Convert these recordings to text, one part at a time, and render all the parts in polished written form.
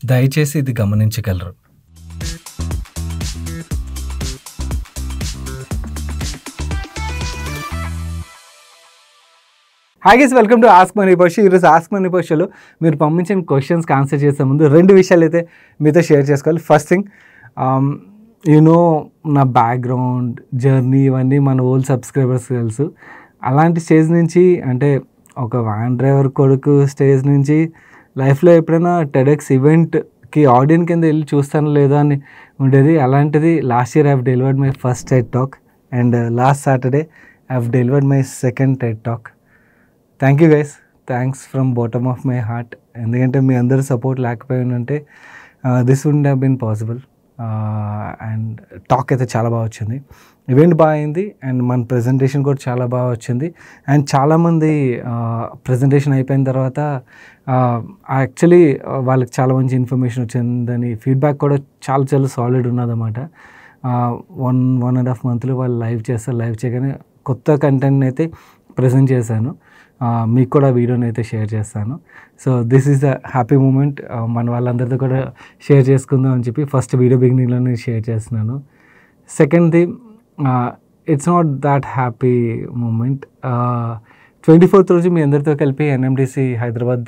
దయచేసి ఇది గమనించగలరు. Hi guys, welcome to ask money పర్షి. ఈరోజు ఆస్క్ మనీ పర్షిలో మీరు పంపించిన క్వశ్చన్స్కి ఆన్సర్ చేసే ముందు 2 విషయాలు అయితే మీతో షేర్ చేసుకోవాలి. ఫస్ట్ థింగ్, నా బ్యాక్గ్రౌండ్ జర్నీ ఇవన్నీ మన ఓల్డ్ సబ్స్క్రైబర్స్ తెలుసు. అలాంటి స్టేజ్ నుంచి, అంటే ఒక వ్యాన్ డ్రైవర్ కొడుకు స్టేజ్ నుంచి లైఫ్లో ఎప్పుడైనా టెడెక్స్ ఈవెంట్కి ఆడియన్స్ కింద వెళ్ళి చూస్తాను లేదా అని ఉండేది. అలాంటిది last year I have delivered my first TED talk and last Saturday I have delivered my second TED talk. Thank you guys, thanks from bottom of my heart. ఎందుకంటే మీ అందరూ సపోర్ట్ లేకపోయినంటే this would have been possible. And talk అయితే చాలా బాగా వచ్చింది, event బాగా అయింది, అండ్ మన ప్రజెంటేషన్ కూడా చాలా బాగా వచ్చింది. అండ్ చాలామంది ప్రజెంటేషన్ అయిపోయిన తర్వాత యాక్చువల్లీ వాళ్ళకి చాలా మంచి ఇన్ఫర్మేషన్ వచ్చిందని ఫీడ్బ్యాక్ కూడా చాలా చాలా సాలిడ్ ఉన్నదన్నమాట. 1.5 మంత్లో వాళ్ళు లైవ్ చేస్తారు. లైవ్ చేయగానే కొత్త కంటెంట్ని అయితే ప్రజెంట్ చేశాను. మీకు కూడా వీడియోని అయితే షేర్ చేస్తాను. So this is the happy moment. మన వాళ్ళందరితో కూడా షేర్ చేసుకుందాం అని చెప్పి ఫస్ట్ వీడియో బిగినింగ్లోనే షేర్ చేస్తున్నాను. సెకండ్ది, it's not that happy moment. 24th రోజు మీ అందరితో కలిపి ఎన్ఎండిసి హైదరాబాద్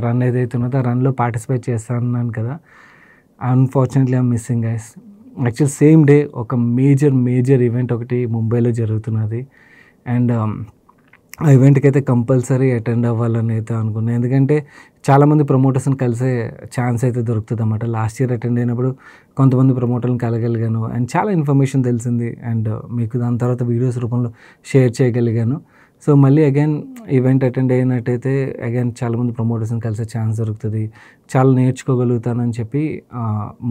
రన్ ఏదైతే ఉన్నదో ఆ రన్లో పార్టిసిపేట్ చేస్తాను కదా. Unfortunately I'm missing guys. Actual same day ఒక మేజర్ ఈవెంట్ ఒకటి ముంబైలో జరుగుతున్నది. అండ్ ఆ ఈవెంట్కి అయితే కంపల్సరీ అటెండ్ అవ్వాలని అయితే అనుకున్నాను. ఎందుకంటే చాలామంది ప్రమోటర్స్ని కలిసే ఛాన్స్ అయితే దొరుకుతుంది అన్నమాట. లాస్ట్ ఇయర్ అటెండ్ అయినప్పుడు కొంతమంది ప్రమోటర్ని కలగలిగాను అండ్ చాలా ఇన్ఫర్మేషన్ తెలిసింది. అండ్ మీకు దాని తర్వాత వీడియోస్ రూపంలో షేర్ చేయగలిగాను. సో మళ్ళీ అగైన్ ఈవెంట్ అటెండ్ అయినట్టయితే అగైన్ చాలామంది ప్రమోటర్స్ని కలిసే ఛాన్స్ దొరుకుతుంది, చాలా నేర్చుకోగలుగుతానని చెప్పి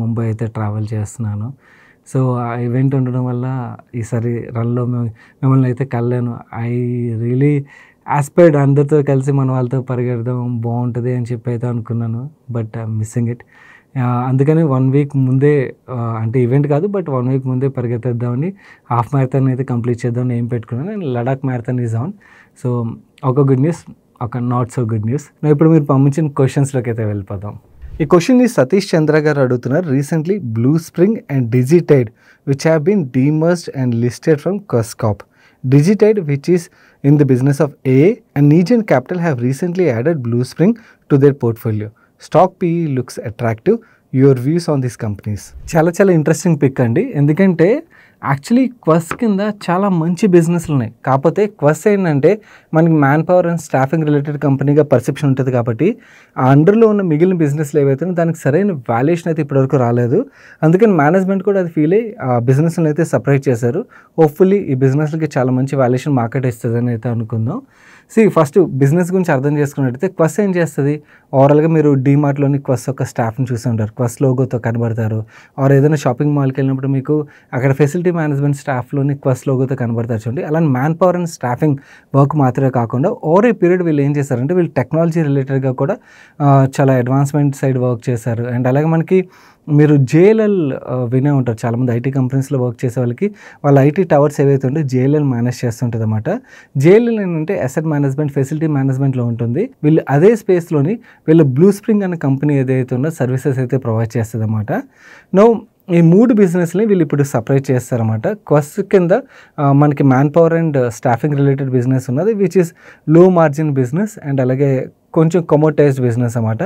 ముంబై అయితే ట్రావెల్ చేస్తున్నాను. సో ఆ ఈవెంట్ ఉండడం వల్ల ఈసారి రన్లో మిమ్మల్ని అయితే కలలేను. ఐ రియలీ ఆస్పైర్డ్ అందరితో కలిసి మన వాళ్ళతో పరిగెడదాం బాగుంటుంది అని చెప్పి అయితే అనుకున్నాను. But I'm missing it. అందుకని 1 వీక్ ముందే, అంటే ఈవెంట్ కాదు బట్ 1 వీక్ ముందే పరిగెత్తేద్దామని హాఫ్ మ్యారథాన్ అయితే కంప్లీట్ చేద్దామని ఏం పెట్టుకున్నాను. And Ladakh marathon is on. So ఒక గుడ్ న్యూస్, ఒక నాట్ సో గుడ్ న్యూస్. ఇప్పుడు మీరు పంపించిన క్వశ్చన్స్లోకి అయితే వెళ్ళిపోదాం. ఈ క్వశ్చన్ని సతీష్ చంద్ర గారు అడుగుతున్నారు. Recently Blue Spring and Digitide which have been demerged and listed from Cuscop. Digitide, which is in the business of AA, and Negen Capital have recently added Blue Spring to their portfolio. Stock PE looks attractive. Your views on these companies? చాలా interesting pick అండి. ఎందుకంటే actually క్వస్ కింద చాలా మంచి బిజినెస్లు ఉన్నాయి. కాకపోతే Quess ఏంటంటే మనకి man power and staffing related కంపెనీగా పర్సెప్షన్ ఉంటుంది. కాబట్టి ఆ అండర్లో ఉన్న మిగిలిన బిజినెస్లు ఏవైతే దానికి సరైన వాల్యుయేషన్ అయితే ఇప్పటివరకు రాలేదు. అందుకని మేనేజ్మెంట్ కూడా అది ఫీల్ అయ్యి ఆ బిజినెస్ని అయితే సపరేట్ చేశారు. హోప్ఫుల్లీ ఈ బిజినెస్లకి చాలా మంచి వాల్యుయేషన్ మార్కెట్ ఇస్తుందని అయితే అనుకుందాం. ఫస్ట్ బిజినెస్ గురించి అర్థం చేసుకున్నట్టయితే క్వస్ ఏం చేస్తుంది, ఓవరాల్గా మీరు డీమార్ట్లోని క్వస్ యొక్క స్టాఫ్ని చూసి ఉంటారు, క్వస్ లోగోతో కనబడతారు. ఆర్ ఏదైనా షాపింగ్ మాల్కి వెళ్ళినప్పుడు మీకు అక్కడ ఫెసిలిటీ మేనేజ్మెంట్ స్టాఫ్లోని క్వస్ లోగోతో కనబడతారు చూడండి. అలానే man power and staffing work మాత్రమే కాకుండా ఓవర్ ఏ పీరియడ్ వీళ్ళు ఏం చేశారంటే వీళ్ళు టెక్నాలజీ రిలేటెడ్గా కూడా చాలా అడ్వాన్స్మెంట్ సైడ్ వర్క్ చేశారు. అండ్ అలాగే మనకి మీరు JLL వినే ఉంటారు, చాలామంది ఐటీ కంపెనీస్లో వర్క్ చేసే వాళ్ళకి వాళ్ళ ఐటీ టవర్స్ ఏవైతే ఉంటే JLL మేనేజ్ చేస్తుంటుంది అన్నమాట. JLL ఏంటంటే అసెట్ మేనేజ్మెంట్, ఫెసిలిటీ మేనేజ్మెంట్లో ఉంటుంది. వీళ్ళు అదే స్పేస్లోని వీళ్ళు బ్లూ స్ప్రింగ్ అనే కంపెనీ ఏదైతే ఉందో సర్వీసెస్ అయితే ప్రొవైడ్ చేస్తుంది అన్నమాట. నో ఈ 3 బిజినెస్ని వీళ్ళు ఇప్పుడు సపరేట్ చేస్తారన్నమాట. క్వస్ కింద మనకి man power and staffing related business ఉన్నది, which is low margin business and అలాగే కొంచెం కమోటైజ్డ్ బిజినెస్ అన్నమాట.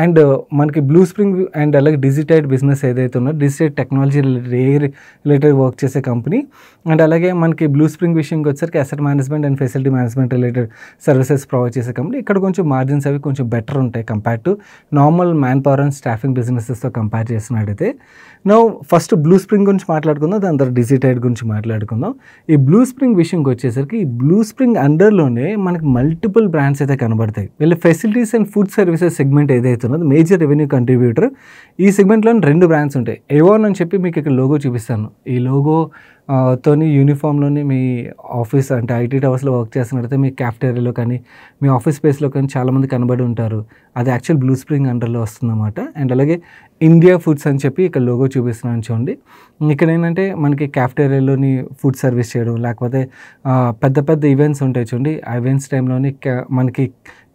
అండ్ మనకి బ్లూ స్ప్రింగ్ అండ్ అలాగే డిజిటైడ్ బిజినెస్ ఏదైతే ఉందో డిజిటైడ్ టెక్నాలజీ రిలేటెడ్ వర్క్ చేసే కంపెనీ. అండ్ అలాగే మనకి బ్లూ స్ప్రింగ్ విషయంకి వచ్చేసరికి asset management and facility management related services provide చేసే కంపెనీ. ఇక్కడ కొంచెం మార్జిన్స్ అవి కొంచెం బెటర్ ఉంటాయి compare to normal man power and staffing బిజినెసెస్తో compare చేసినట్టయితే. నో ఫస్ట్ బ్లూ స్ప్రింగ్ గురించి మాట్లాడుకుందాం, దాని తర్వాత డిజిటైడ్ గురించి మాట్లాడుకుందాం. ఈ బ్లూ స్ప్రింగ్ విషయంకి వచ్చేసరికి ఈ బ్లూ స్ప్రింగ్ అండర్లోనే మనకి మల్టిపుల్ బ్రాండ్స్ అయితే కనబడతాయి. వీళ్ళ facilities and food services segment ఏదైతే ఉన్నదో మేజర్ రెవెన్యూ కంట్రిబ్యూటర్. ఈ సెగ్మెంట్లో 2 బ్రాండ్స్ ఉంటాయి. ఏవోన్ అని చెప్పి మీకు ఇక్కడ లోగో చూపిస్తాను. ఈ లోగో తోని యూనిఫామ్లోని మీ ఆఫీస్ అంటే ఐటీ టవర్స్లో వర్క్ చేస్తున్నట్టయితే మీ క్యాఫ్టేరియాలో కానీ మీ ఆఫీస్ స్పేస్లో కానీ చాలామంది కనబడి ఉంటారు. అది యాక్చువల్ బ్లూ స్ప్రింగ్ అండర్లో వస్తుందన్నమాట. అండ్ అలాగే ఇండియా ఫుడ్స్ అని చెప్పి ఇక్కడ లోగో చూపిస్తున్నాను చూడండి. ఇక్కడ ఏంటంటే మనకి క్యాఫ్టేరియాలోని ఫుడ్ సర్వీస్ చేయడం, లేకపోతే పెద్ద పెద్ద ఈవెంట్స్ ఉంటాయి చూడండి, ఆ ఈవెంట్స్ టైంలోని మనకి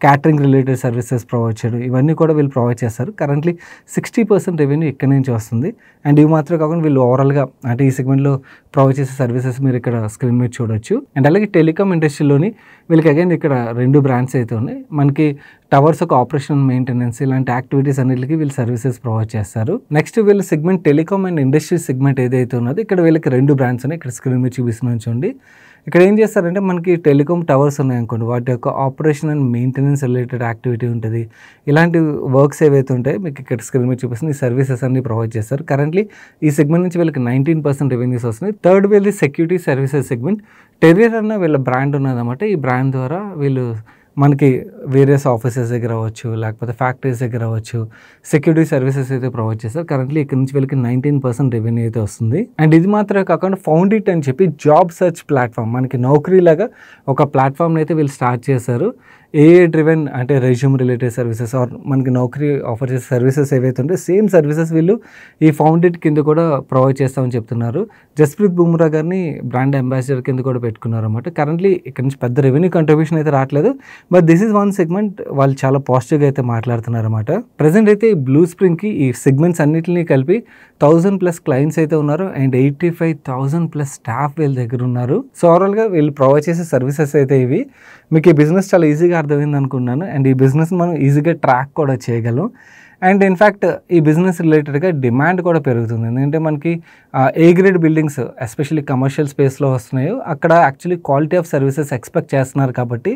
క్యాటరింగ్ రిలేటెడ్ సర్వీసెస్ ప్రొవైడ్ చేయడం, ఇవన్నీ కూడా వీళ్ళు ప్రొవైడ్ చేస్తారు. కరెంట్లీ 60% రెవెన్యూ ఇక్కడి నుంచి వస్తుంది. అండ్ ఇవి మాత్రమే కాకుండా వీళ్ళు ఓవరాల్గా అంటే ఈ సెగ్మెంట్లో ప్రొవైడ్ చేసే సర్వీసెస్ మీరు ఇక్కడ స్క్రీన్ మీద చూడొచ్చు. అండ్ అలాగే టెలికామ్ ఇండస్ట్రీలోని వీళ్ళకి అగైన్ ఇక్కడ 2 బ్రాండ్స్ అయితే ఉన్నాయి. మనకి టవర్స్ ఒక ఆపరేషన్ మెయింటెనెన్స్ ఇలాంటి యాక్టివిటీస్ అన్నిటికీ వీళ్ళు సర్వీసెస్ ప్రొవైడ్ చేస్తారు. నెక్స్ట్ వీళ్ళ segment telecom and industry segment ఏదైతే ఉన్నదో ఇక్కడ వీళ్ళకి 2 బ్రాండ్స్ ఉన్నాయి. ఇక్కడ స్క్రీన్ మీద చూపిస్తున్నాను చూడండి. ఇక్కడ ఏం చేస్తారంటే మనకి టెలికామ్ టవర్స్ ఉన్నాయనుకోండి, వాటి యొక్క operation and maintenance related activity ఉంటుంది. ఇలాంటి వర్క్స్ ఏవైతే ఉంటాయో మీకు ఇక్కడ స్క్రీన్ మీద చూపిస్తుంది, ఈ సర్వీసెస్ అన్ని ప్రొవైడ్ చేస్తారు. కరెంట్లీ ఈ సెగ్మెంట్ నుంచి వీళ్ళకి 19% రెవెన్యూస్ వస్తున్నాయి. థర్డ్ వీళ్ళది సెక్యూరిటీ సర్వీసెస్ సెగ్మెంట్. టెర్రియర్ అన్న వీళ్ళ బ్రాండ్ ఉన్నదన్నమాట. ఈ బ్రాండ్ ద్వారా వీళ్ళు మనకి వేరియస్ ఆఫీసెస్ దగ్గర అవ్వచ్చు, లేకపోతే ఫ్యాక్టరీస్ దగ్గర అవ్వచ్చు, సెక్యూరిటీ సర్వీసెస్ అయితే ప్రొవైడ్ చేస్తారు. కరెంట్లీ ఇక్కడ నుంచి వీళ్ళకి 19% రెవెన్యూ అయితే వస్తుంది. అండ్ ఇది మాత్రమే కాకుండా ఫౌండ్ ఇట్ అని చెప్పి జాబ్ సర్చ్ ప్లాట్ఫామ్, మనకి నౌకరీ లాగా ఒక ప్లాట్ఫామ్ని అయితే వీళ్ళు స్టార్ట్ చేశారు. ఏఏ డ్రివెన్ అంటే రెజ్యూమ్ రిలేటెడ్ సర్వీసెస్ ఆర్ మనకి నౌకరీ ఆఫర్ చేసే సర్వీసెస్ ఏవైతే ఉంటే సేమ్ సర్వీసెస్ వీళ్ళు ఈ ఫౌండ్ ఇట్ కింద కూడా ప్రొవైడ్ చేస్తామని చెప్తున్నారు. జస్ప్రీత్ బుమ్రా గారిని బ్రాండ్ అంబాసిడర్ కింద కూడా పెట్టుకున్నారు అన్నమాట. కరెంట్లీ ఇక్కడ నుంచి పెద్ద రెవెన్యూ కంట్రిబ్యూషన్ అయితే రావట్లేదు, but this is one segment వాళ్ళు చాలా పాజిటివ్గా అయితే మాట్లాడుతున్నారు అన్నమాట. ప్రజెంట్ అయితే బ్లూ స్ప్రింగ్కి ఈ సెగ్మెంట్స్ అన్నింటినీ కలిపి 1000+ క్లయింట్స్ అయితే ఉన్నారు అండ్ 85,000+ స్టాఫ్ వీళ్ళ దగ్గర ఉన్నారు. సో ఓవరాల్గా వీళ్ళు ప్రొవైడ్ చేసే సర్వీసెస్ అయితే ఇవి. మీకు ఈ బిజినెస్ చాలా ఈజీగా అర్థమైంది అనుకున్నాను. అండ్ ఈ బిజినెస్ మనం ఈజీగా ట్రాక్ కూడా చేయగలం. అండ్ ఇన్ఫ్యాక్ట్ ఈ బిజినెస్ రిలేటెడ్గా డిమాండ్ కూడా పెరుగుతుంది. ఎందుకంటే మనకి A grade buildings especially commercial స్పేస్లో వస్తున్నాయో అక్కడ actually quality of services expect చేస్తున్నారు. కాబట్టి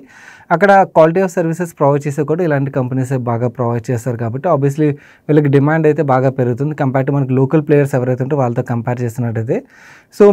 అక్కడ క్వాలిటీ ఆఫ్ సర్వీసెస్ ప్రొవైడ్ చేసే కూడా ఇలాంటి కంపెనీస్ బాగా ప్రొవైడ్ చేస్తారు. కాబట్టి ఆబ్వియస్లీ వీళ్ళకి డిమాండ్ అయితే బాగా పెరుగుతుంది కంపేర్ టు మనకి లోకల్ ప్లేయర్స్ ఎవరైతే ఉంటే వాళ్ళతో కంపేర్ చేస్తున్నట్టయితే. సో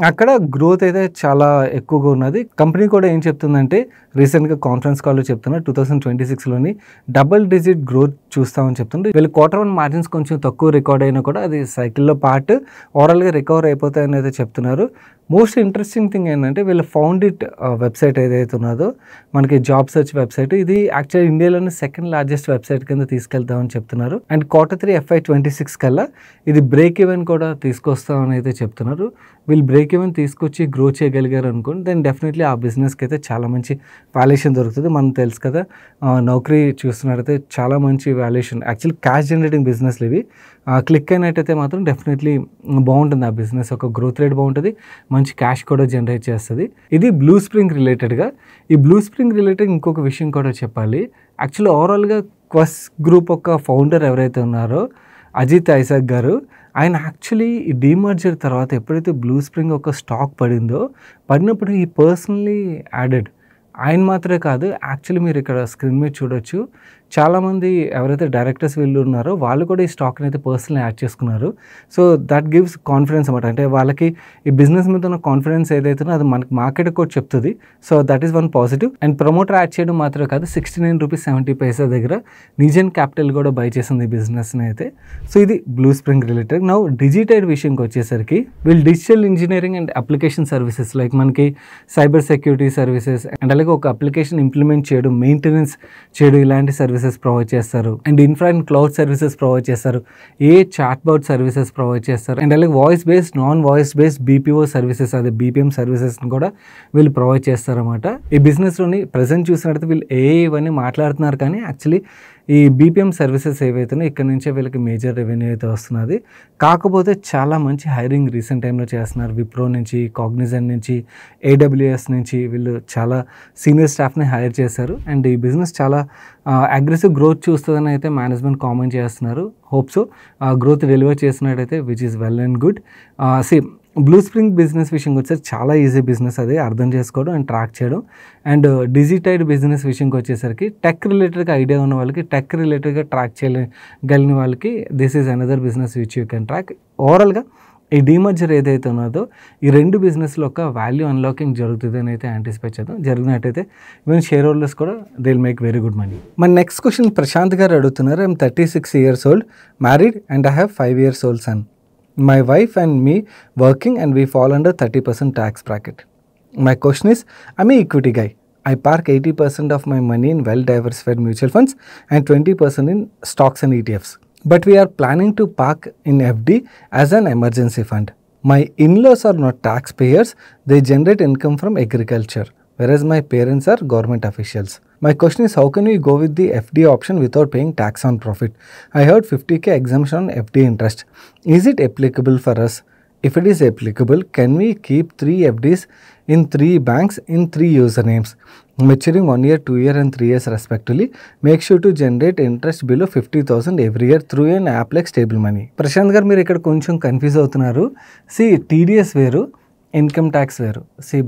అక్కడ గ్రోత్ అయితే చాలా ఎక్కువగా ఉన్నది. కంపెనీ కూడా ఏం చెప్తుందంటే రీసెంట్గా కాన్ఫరెన్స్ కాల్లో చెప్తున్నారు 2026లోని డబుల్ డిజిట్ గ్రోత్ చూస్తామని చెప్తుంది. వీళ్ళు Q1 మార్జిన్స్ కొంచెం తక్కువ రికార్డ్ అయినా కూడా అది సైకిల్లో పార్ట్, ఓవరాల్గా రికవర్ అయిపోతాయని అయితే చెప్తున్నారు. మోస్ట్ ఇంట్రెస్టింగ్ థింగ్ ఏంటంటే వీళ్ళు ఫౌండ్ ఇట్ వెబ్సైట్ ఏదైతే ఉన్నదో మనకి జాబ్ సెర్చ్ వెబ్సైట్, ఇది యాక్చువల్లీ ఇండియాలోని 2nd లార్జెస్ట్ వెబ్సైట్ కింద తీసుకెళ్తామని చెప్తున్నారు. అండ్ Q3 FY26 కల్లా ఇది బ్రేక్ ఈవెన్ కూడా తీసుకొస్తామని అయితే చెప్తున్నారు. వీళ్ళు బ్రేక్ ఈవెన్ తీసుకొచ్చి గ్రో చేయగలిగారు అనుకోండి, దెన్ డెఫినెట్లీ ఆ బిజినెస్కి అయితే చాలా మంచి వాల్యుయేషన్ దొరుకుతుంది. మనం తెలుసు కదా, నౌకరీ చూస్తున్నట్టయితే చాలా మంచి వాల్యుయేషన్, యాక్చువల్లీ క్యాష్ జనరేటింగ్ బిజినెస్లు ఇవి. క్లిక్ అయినట్టయితే మాత్రం డెఫినెట్లీ బాగుంటుంది ఆ బిజినెస్, ఒక గ్రోత్ రేట్ బాగుంటుంది, మంచి క్యాష్ కూడా జనరేట్ చేస్తుంది. ఇది బ్లూ స్ప్రింగ్ రిలేటెడ్గా. ఈ బ్లూ స్ప్రింగ్ రిలేటెడ్ ఇంకొక విషయం కూడా చెప్పాలి. యాక్చువల్లీ ఓవరాల్గా క్వస్ గ్రూప్ ఒక ఫౌండర్ ఎవరైతే ఉన్నారో అజిత్ ఐజాక్ గారు, ఆయన యాక్చువల్లీ ఈ డీమర్జర్ తర్వాత ఎప్పుడైతే బ్లూ స్ప్రింగ్ ఒక స్టాక్ పడినప్పుడు ఈ పర్సనలీ యాడెడ్. ఆయన మాత్రమే కాదు, యాక్చువల్లీ మీరు ఇక్కడ స్క్రీన్ మీద చూడొచ్చు, చాలామంది ఎవరైతే డైరెక్టర్స్ వీళ్ళు ఉన్నారో వాళ్ళు కూడా ఈ స్టాక్ని అయితే పర్సనల్ యాడ్ చేసుకున్నారు. సో దట్ గివ్స్ కాన్ఫిడెన్స్ అనమాట. అంటే వాళ్ళకి ఈ బిజినెస్ మీద ఉన్న కాన్ఫిడెన్స్ ఏదైతుందో అది మనకి మార్కెట్ కూడా చెప్తుంది. So that is one positive. And promoter add చేయడం మాత్రమే కాదు, 69 రూపీస్ 70 పైసా దగ్గర నిజన్ క్యాపిటల్ కూడా బై చేసింది ఈ బిజినెస్ని అయితే. సో ఇది బ్లూ స్ప్రింగ్ రిలేటెడ్. నౌ డిజిటైడ్ విషయంకి వచ్చేసరికి వీళ్ళు digital engineering and application services like మనకి సైబర్ సెక్యూరిటీ సర్వీసెస్ అండ్ అలాగే ఒక అప్లికేషన్ ఇంప్లిమెంట్ చేయడం, మెయింటెనెన్స్ చేయడం, ఇలాంటి సర్వీసెస్ ప్రొవైడ్ చేస్తారు. And infra and cloud services provide చేస్తారు. చాట్ బౌట్ సర్వీసెస్ ప్రొవైడ్ చేస్తారు. అండ్ అలాగే voice based, non voice based BPO services, అదే BPM సర్వీసెస్ని కూడా వీళ్ళు ప్రొవైడ్ చేస్తారన్నమాట. ఈ బిజినెస్లోని ప్రజెంట్ చూసినట్టయితే వీళ్ళు ఇవన్నీ మాట్లాడుతున్నారు, కానీ యాక్చువల్లీ ఈ BPM సర్వీసెస్ ఏవైతున్నాయో ఇక్కడ నుంచే వీళ్ళకి మేజర్ రెవెన్యూ అయితే వస్తున్నది. కాకపోతే చాలా మంచి హైరింగ్ రీసెంట్ టైంలో చేస్తున్నారు. విప్రో నుంచి, కాగ్నిజెంట్ నుంచి, AWS నుంచి వీళ్ళు చాలా సీనియర్ స్టాఫ్ని హైర్ చేశారు. అండ్ ఈ బిజినెస్ చాలా అగ్రెసివ్ గ్రోత్ చూస్తుందని అయితే మేనేజ్మెంట్ కామెంట్ చేస్తున్నారు. హోప్స్ గ్రోత్ డెలివర్ చేసినట్టయితే which is well and good. Blue Spring business విషయంకి వచ్చేసరికి చాలా ఈజీ బిజినెస్, అది అర్థం చేసుకోవడం అండ్ ట్రాక్ చేయడం. అండ్ డిజిటైడ్ బిజినెస్ విషయంకి వచ్చేసరికి టెక్ రిలేటెడ్గా ఐడియా ఉన్న వాళ్ళకి, టెక్ రిలేటెడ్గా ట్రాక్ చేయగలిగిన వాళ్ళకి this is another business which you can track. ఓవరాల్గా ఈ డీమర్జర్ ఏదైతే ఉన్నదో ఈ 2 బిజినెస్లో ఒక వాల్యూ అన్లాకింగ్ జరుగుతుంది అని అయితే యాంటిసిపేట్ చేద్దాం. జరిగినట్టయితే ఈవెన్ షేర్ హోల్డర్స్ కూడా they will make very good money. మన నెక్స్ట్ క్వశ్చన్ ప్రశాంత్ గారు అడుగుతున్నారు. I'm 36 years old, married and I have 5 years old son. My wife and me working and we fall under 30% tax bracket. My question is, I'm an equity guy. I park 80% of my money in well-diversified mutual funds and 20% in stocks and ETFs. But we are planning to park in FD as an emergency fund. My in-laws are not taxpayers. They generate income from agriculture, whereas my parents are government officials. My question is, how can we go with the FD option without paying tax on profit? I heard 50k exemption on FD interest. Is it applicable for us? If it is applicable, can we keep 3 FDs in 3 banks in 3 usernames, maturing 1 year, 2 year and 3 years respectively? Make sure to generate interest below 50,000 every year through an app like Stable Money. Prashant గారు మీరు ఇక్కడ కొంచెం confuse అవుతున్నారు. TDS వేరు, income tax వేరు.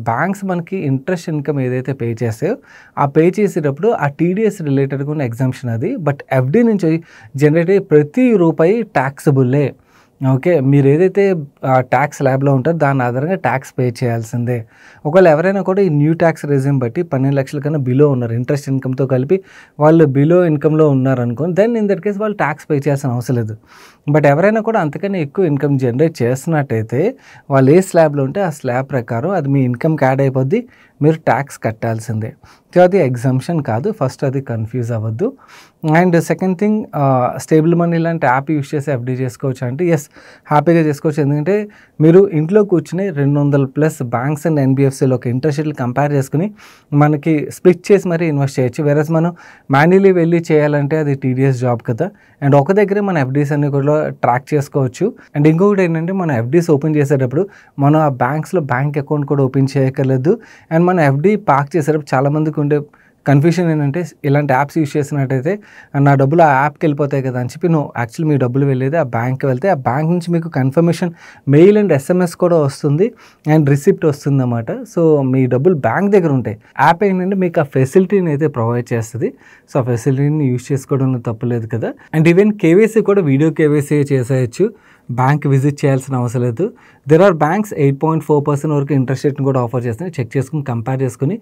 Banks మనకి interest income ఏదైతే pay చేస్తాయో ఆ పే చేసేటప్పుడు ఆ టీడీఎస్ రిలేటెడ్గా ఉన్న ఎగ్జామ్షన్ అది. బట్ ఎఫ్డి నుంచి జనరేట్ అయ్యే ప్రతి రూపాయి ట్యాక్సబుల్లే. ఓకే, మీరు ఏదైతే ట్యాక్స్ ల్యాబ్లో ఉంటారో దాని ఆధారంగా ట్యాక్స్ పే చేయాల్సిందే. ఒకవేళ ఎవరైనా కూడా ఈ న్యూ ట్యాక్స్ రెజ్యూమ్ బట్టి 12 లక్షల కన్నా బిలో ఉన్నారు, ఇంట్రెస్ట్ ఇన్కమ్తో కలిపి వాళ్ళు బిలో ఇన్కమ్లో ఉన్నారనుకోండి, దెన్ ఇన్ దట్ కేసు వాళ్ళు ట్యాక్స్ పే చేయాల్సిన అవసరం లేదు. బట్ ఎవరైనా కూడా అంతకన్నా ఎక్కువ ఇన్కమ్ జనరేట్ చేస్తున్నట్టయితే వాళ్ళు ఏ స్లాబ్లో ఉంటే ఆ స్లాబ్ ప్రకారం అది మీ ఇన్కమ్కి యాడ్ అయిపోద్ది, మీరు ట్యాక్స్ కట్టాల్సిందే. సో అది ఎగ్జామ్షన్ కాదు, ఫస్ట్ అది కన్ఫ్యూజ్ అవ్వద్దు. And second thing, stable money లాంటి యాప్ యూస్ చేసి ఎఫ్డీ చేసుకోవచ్చు అంటే ఎస్, హ్యాపీగా చేసుకోవచ్చు. ఎందుకంటే మీరు ఇంట్లో కూర్చుని 200+ బ్యాంక్స్ అండ్ ఎన్బిఎఫ్సిలో ఒక ఇంట్రెస్ట్ రేట్లు కంపేర్ చేసుకుని మనకి స్ప్లిట్ చేసి మరీ ఇన్వెస్ట్ చేయొచ్చు. వేరేస్ మనం మాన్యువల్లీ వెళ్ళి చేయాలంటే అది టీడీఎస్ జాబ్ కదా. అండ్ ఒక దగ్గరే మన ఎఫ్డీస్ అన్ని కూడా ట్రాక్ చేసుకోవచ్చు. అండ్ ఇంకొకటి ఏంటంటే మనం ఎఫ్డీస్ ఓపెన్ చేసేటప్పుడు మనం ఆ బ్యాంక్స్లో బ్యాంక్ అకౌంట్ కూడా ఓపెన్ చేయక్కర్లేదు. అండ్ మనం ఎఫ్డీ పార్క్ చేసేటప్పుడు చాలామందికి ఉండే కన్ఫ్యూషన్ ఏంటంటే ఇలాంటి యాప్స్ యూస్ చేసినట్టయితే నా డబ్బులు ఆ యాప్కి వెళ్ళిపోతాయి కదా అని చెప్పి, నువ్వు యాక్చువల్లీ మీ డబ్బులు వెళ్ళేది ఆ బ్యాంక్కి వెళ్తే ఆ బ్యాంక్ నుంచి మీకు కన్ఫర్మేషన్ మెయిల్ అండ్ ఎస్ఎంఎస్ కూడా వస్తుంది అండ్ రిసిప్ట్ వస్తుంది అన్నమాట. సో మీ డబ్బులు బ్యాంక్ దగ్గర ఉంటాయి. యాప్ ఏంటంటే మీకు ఆ ఫెసిలిటీని అయితే ప్రొవైడ్ చేస్తుంది. సో ఆ ఫెసిలిటీని యూస్ చేసుకోవడంలో తప్పలేదు కదా. అండ్ ఈవెన్ కేవైసీ కూడా వీడియో కేవైసీ చేసేయచ్చు, బ్యాంక్ విజిట్ చేయాల్సిన అవసరం లేదు. దెర్ ఆర్ బ్యాంక్స్ 8.4% వరకు ఇంట్రెస్ట్ రేట్ని కూడా ఆఫర్ చేస్తున్నాయి. చెక్ చేసుకుని కంపేర్ చేసుకుని